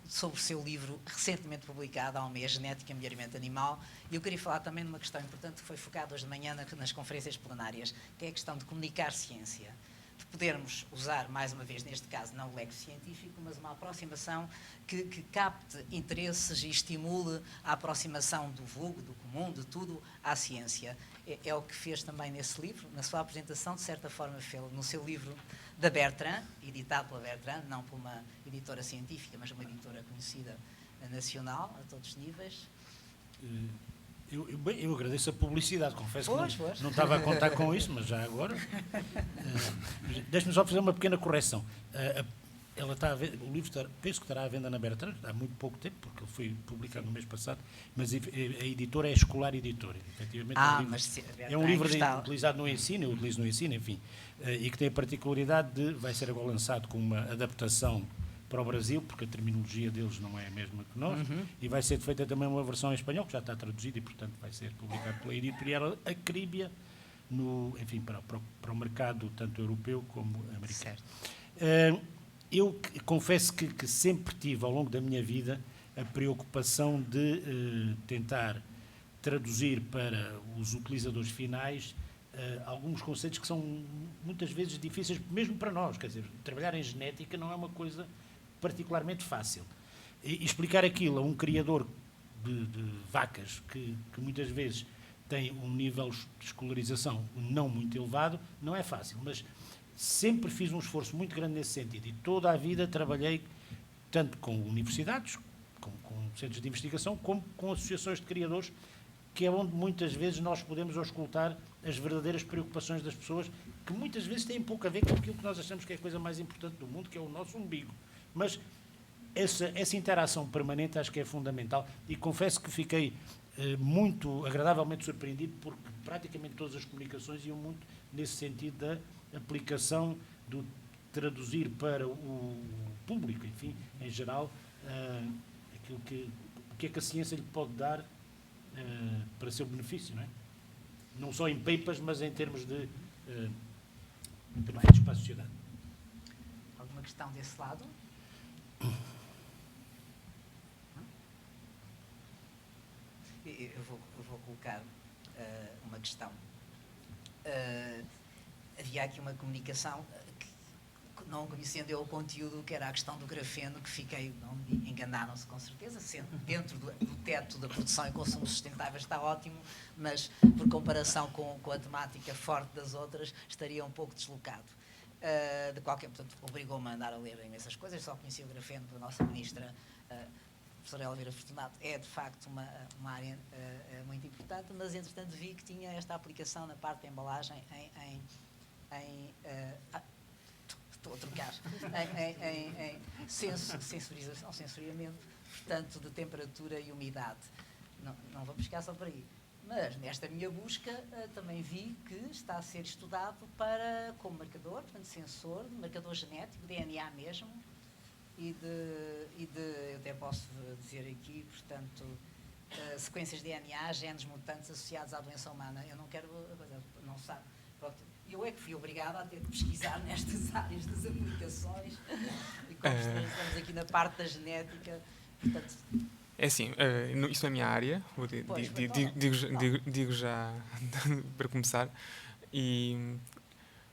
sobre o seu livro recentemente publicado há um mês, Genética e Melhoramento Animal, e eu queria falar também de uma questão importante que foi focada hoje de manhã nas conferências plenárias, que é a questão de comunicar ciência, de podermos usar, mais uma vez, neste caso, não o léxico científico, mas uma aproximação que capte interesses e estimule a aproximação do vulgo, do comum, de tudo, à ciência. É o que fez também nesse livro, na sua apresentação, de certa forma, fez no seu livro da Bertrand, editado pela Bertrand, não por uma editora científica, mas uma editora conhecida nacional, a todos os níveis. Eu agradeço a publicidade, confesso que não estava a contar com isso, mas já agora. Deixe-me só fazer uma pequena correção. Ela está o livro penso que estará à venda na Bertrand há muito pouco tempo, porque ele foi publicado no mês passado, mas a editora é Escolar Editora. Efetivamente, é um livro utilizado no ensino, eu utilizo no ensino, enfim, e que tem a particularidade de vai ser agora lançado com uma adaptação para o Brasil, porque a terminologia deles não é a mesma que nós, e vai ser feita também uma versão em espanhol, que já está traduzida e, portanto, vai ser publicado pela editorial Acribia, enfim, para o mercado tanto europeu como americano. Eu confesso que sempre tive, ao longo da minha vida, a preocupação de tentar traduzir para os utilizadores finais alguns conceitos que são muitas vezes difíceis, mesmo para nós. Quer dizer, trabalhar em genética não é uma coisa particularmente fácil. E explicar aquilo a um criador de vacas que muitas vezes tem um nível de escolarização não muito elevado, não é fácil, mas sempre fiz um esforço muito grande nesse sentido e toda a vida trabalhei tanto com universidades, com centros de investigação, como com associações de criadores, que é onde muitas vezes nós podemos auscultar as verdadeiras preocupações das pessoas, que muitas vezes têm pouco a ver com aquilo que nós achamos que é a coisa mais importante do mundo, que é o nosso umbigo. Mas essa interação permanente acho que é fundamental e confesso que fiquei muito agradavelmente surpreendido porque praticamente todas as comunicações iam muito nesse sentido da aplicação do traduzir para o público, enfim, em geral, aquilo o que é que a ciência lhe pode dar para seu benefício, não é? Não só em papers, mas em termos de benefícios para a sociedade. Alguma questão desse lado? Eu vou colocar uma questão. Havia aqui uma comunicação que, não conhecendo eu o conteúdo, que era a questão do grafeno, que fiquei, enganaram-se com certeza, sendo dentro do teto da produção e consumo sustentável está ótimo, mas por comparação com a temática forte das outras, estaria um pouco deslocado. Portanto, obrigou-me a andar a ler imensas coisas, só conhecia o grafeno pela nossa ministra, professora Elvira Fortunato. É, de facto, uma área muito importante, mas, entretanto, vi que tinha esta aplicação na parte da embalagem estou a trocar, em sensorização, sensoriamento, portanto, de temperatura e umidade. Não vamos ficar só por aí. Mas, nesta minha busca, também vi que está a ser estudado como marcador, portanto, sensor, marcador genético, DNA mesmo, eu até posso dizer aqui, portanto, sequências de DNA, genes mutantes associados à doença humana. Eu não quero, não sabe. Pronto, eu é que fui obrigada a ter de pesquisar nestas áreas das aplicações e como estamos aqui na parte da genética, portanto... É assim, isso é a minha área, digo já para começar, e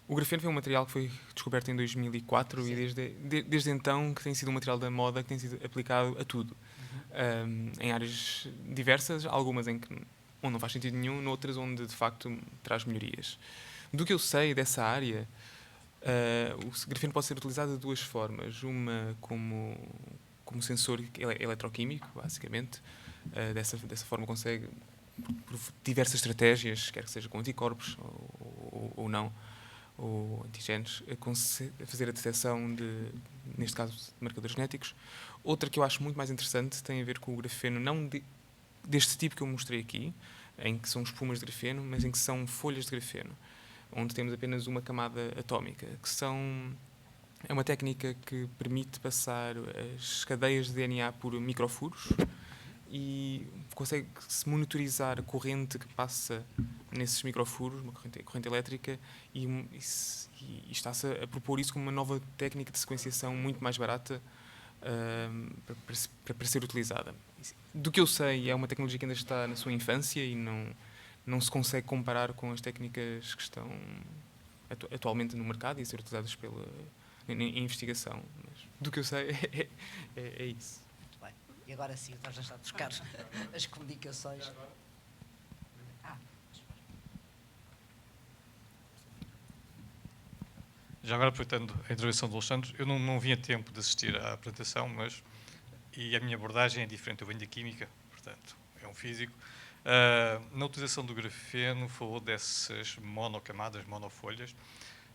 o grafeno foi um material que foi descoberto em 2004 Sim. E desde então que tem sido um material da moda que tem sido aplicado a tudo, em áreas diversas, algumas onde não faz sentido nenhum, noutras onde de facto traz melhorias. Do que eu sei dessa área, o grafeno pode ser utilizado de duas formas, uma como sensor eletroquímico, basicamente. Dessa forma consegue, por diversas estratégias, quer que seja com anticorpos ou não, ou antigenes, fazer a detecção neste caso, de marcadores genéticos. Outra que eu acho muito mais interessante tem a ver com o grafeno, não deste tipo que eu mostrei aqui, em que são espumas de grafeno, mas em que são folhas de grafeno, onde temos apenas uma camada atómica, é uma técnica que permite passar as cadeias de DNA por microfuros e consegue-se monitorizar a corrente que passa nesses microfuros, uma corrente elétrica, e está-se a propor isso como uma nova técnica de sequenciação muito mais barata para ser utilizada. Do que eu sei, é uma tecnologia que ainda está na sua infância e não se consegue comparar com as técnicas que estão atualmente no mercado e a ser utilizadas em investigação. Mas, do que eu sei, é isso. Muito bem. E agora sim, estás a estar a buscar as comunicações. Já agora, aproveitando a introdução do Alexandre, eu não vinha tempo de assistir à apresentação, e a minha abordagem é diferente. Eu venho da química, portanto, é um físico. Na utilização do grafeno, falou dessas monocamadas, monofolhas,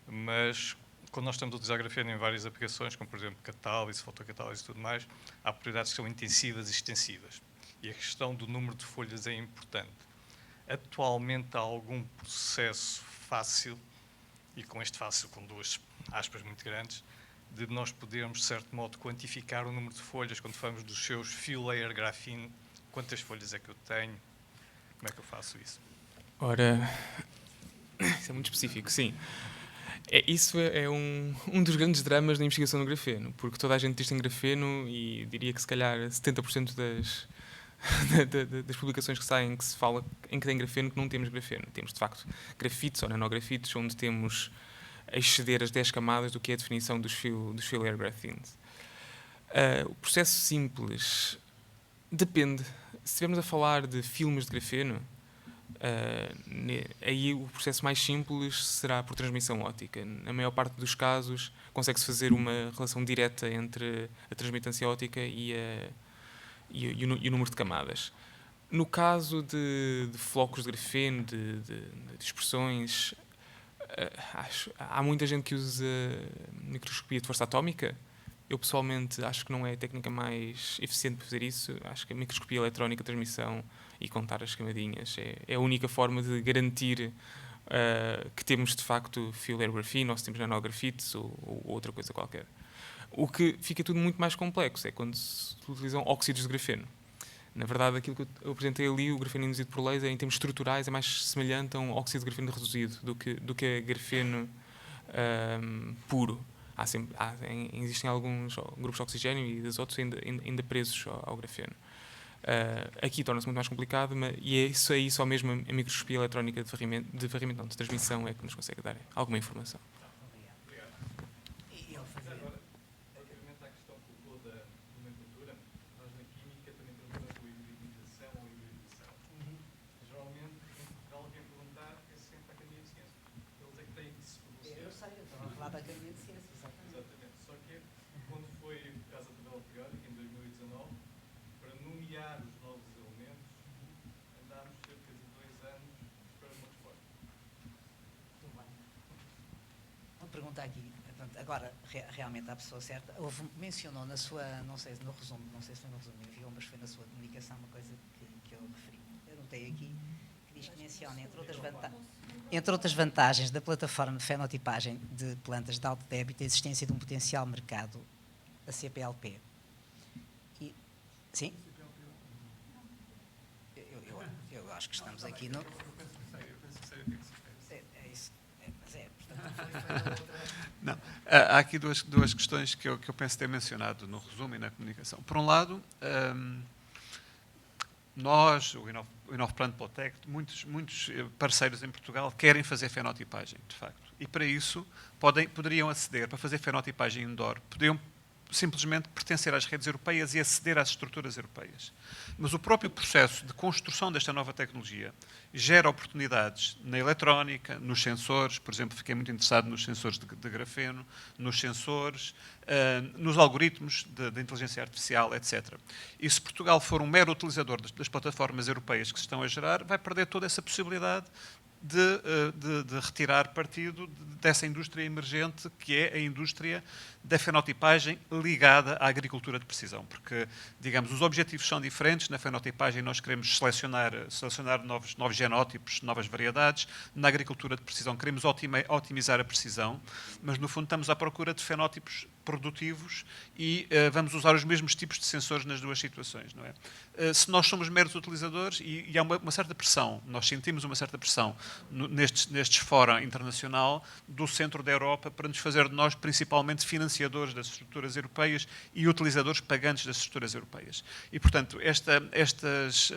mas quando nós estamos a utilizar grafeno em várias aplicações, como por exemplo catálise, fotocatálise e tudo mais, há propriedades que são intensivas e extensivas. E a questão do número de folhas é importante. Atualmente há algum processo fácil, e com este fácil com duas aspas muito grandes, de nós podermos, de certo modo, quantificar o número de folhas quando falamos dos seus fill layer grafene. Quantas folhas é que eu tenho? Como é que eu faço isso? Ora, isso é muito específico, sim. Isso é um dos grandes dramas da investigação no grafeno, porque toda a gente diz que tem grafeno e diria que se calhar 70% das publicações que saem que se fala em que tem grafeno, que não temos grafeno. Temos, de facto, grafites ou nanografites, onde temos a exceder as 10 camadas do que é a definição dos fill layer graphenes. O processo simples depende. Se estivermos a falar de filmes de grafeno, aí o processo mais simples será por transmissão óptica. Na maior parte dos casos, consegue-se fazer uma relação direta entre a transmitância óptica e o número de camadas. No caso de flocos de grafeno, de dispersões, há muita gente que usa microscopia de força atómica. Eu, pessoalmente, acho que não é a técnica mais eficiente para fazer isso. Acho que a microscopia eletrónica de transmissão e contar as camadinhas é a única forma de garantir que temos, de facto, fill layer grafeno, ou se temos nanografites ou outra coisa qualquer. O que fica tudo muito mais complexo é quando se utilizam óxidos de grafeno. Na verdade, aquilo que eu apresentei ali, o grafeno induzido por laser, em termos estruturais, é mais semelhante a um óxido de grafeno reduzido do que a grafeno puro. Existem alguns grupos de oxigênio e azoto ainda presos ao grafeno. Aqui torna-se muito mais complicado, e é isso aí só mesmo a microscopia eletrónica de varrimento, de transmissão, é que nos consegue dar alguma informação. Pergunta aqui, agora realmente a pessoa certa, mencionou na sua, não sei se foi no resumo enviou, mas foi na sua comunicação uma coisa que eu referi. Eu notei aqui que diz que menciona, entre outras vantagens da plataforma de fenotipagem de plantas de alto débito, a existência de um potencial mercado, a CPLP. Sim? Eu acho que estamos aqui no... É isso. Não. Há aqui duas questões que eu penso ter mencionado no resumo e na comunicação. Por um lado, nós, o Innovplant Plotec, muitos parceiros em Portugal querem fazer fenotipagem, de facto. E para isso poderiam aceder, para fazer fenotipagem indoor, poderiam simplesmente pertencer às redes europeias e aceder às estruturas europeias. Mas o próprio processo de construção desta nova tecnologia gera oportunidades na eletrónica, nos sensores, por exemplo, fiquei muito interessado nos sensores de grafeno, nos sensores, nos algoritmos de inteligência artificial, etc. E se Portugal for um mero utilizador das plataformas europeias que se estão a gerar, vai perder toda essa possibilidade de retirar partido dessa indústria emergente, que é a indústria da fenotipagem ligada à agricultura de precisão. Porque, digamos, os objetivos são diferentes. Na fenotipagem nós queremos selecionar novos genótipos, novas variedades. Na agricultura de precisão queremos otimizar a precisão, mas no fundo estamos à procura de fenótipos produtivos e vamos usar os mesmos tipos de sensores nas duas situações, não é? Se nós somos meros utilizadores, e há uma certa pressão, nós sentimos uma certa pressão nestes fóruns internacional do centro da Europa para nos fazer de nós principalmente financiadores das estruturas europeias e utilizadores pagantes das estruturas europeias. E, portanto, estas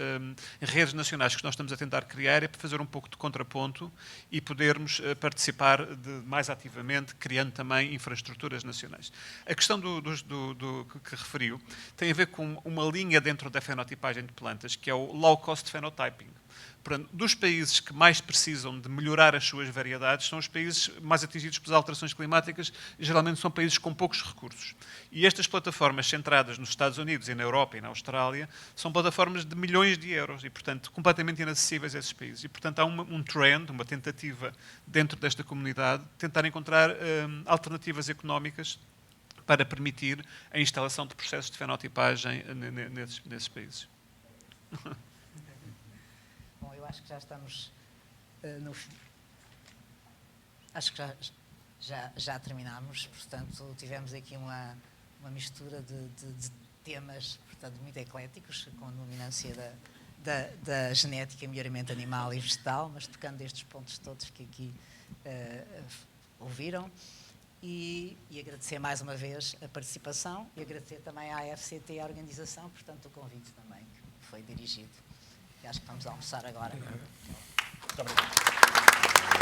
redes nacionais que nós estamos a tentar criar é para fazer um pouco de contraponto e podermos participar mais ativamente, criando também infraestruturas nacionais. A questão do que referiu tem a ver com uma linha dentro da fenotipagem de plantas, que é o low cost phenotyping. Portanto, dos países que mais precisam de melhorar as suas variedades são os países mais atingidos pelas alterações climáticas, geralmente são países com poucos recursos. E estas plataformas centradas nos Estados Unidos e na Europa e na Austrália são plataformas de milhões de euros e, portanto, completamente inacessíveis a esses países. E, portanto, há um trend, uma tentativa dentro desta comunidade de tentar encontrar alternativas económicas para permitir a instalação de processos de fenotipagem nesses países. Bom, eu acho que já estamos no fim. Acho que já terminámos, portanto, tivemos aqui uma mistura de temas, portanto, muito ecléticos, com a dominância da genética, melhoramento animal e vegetal, mas tocando estes pontos todos que aqui ouviram. E agradecer mais uma vez a participação e agradecer também à AFCT, a organização, portanto, o convite também que foi dirigido. E acho que vamos almoçar agora. Muito obrigado.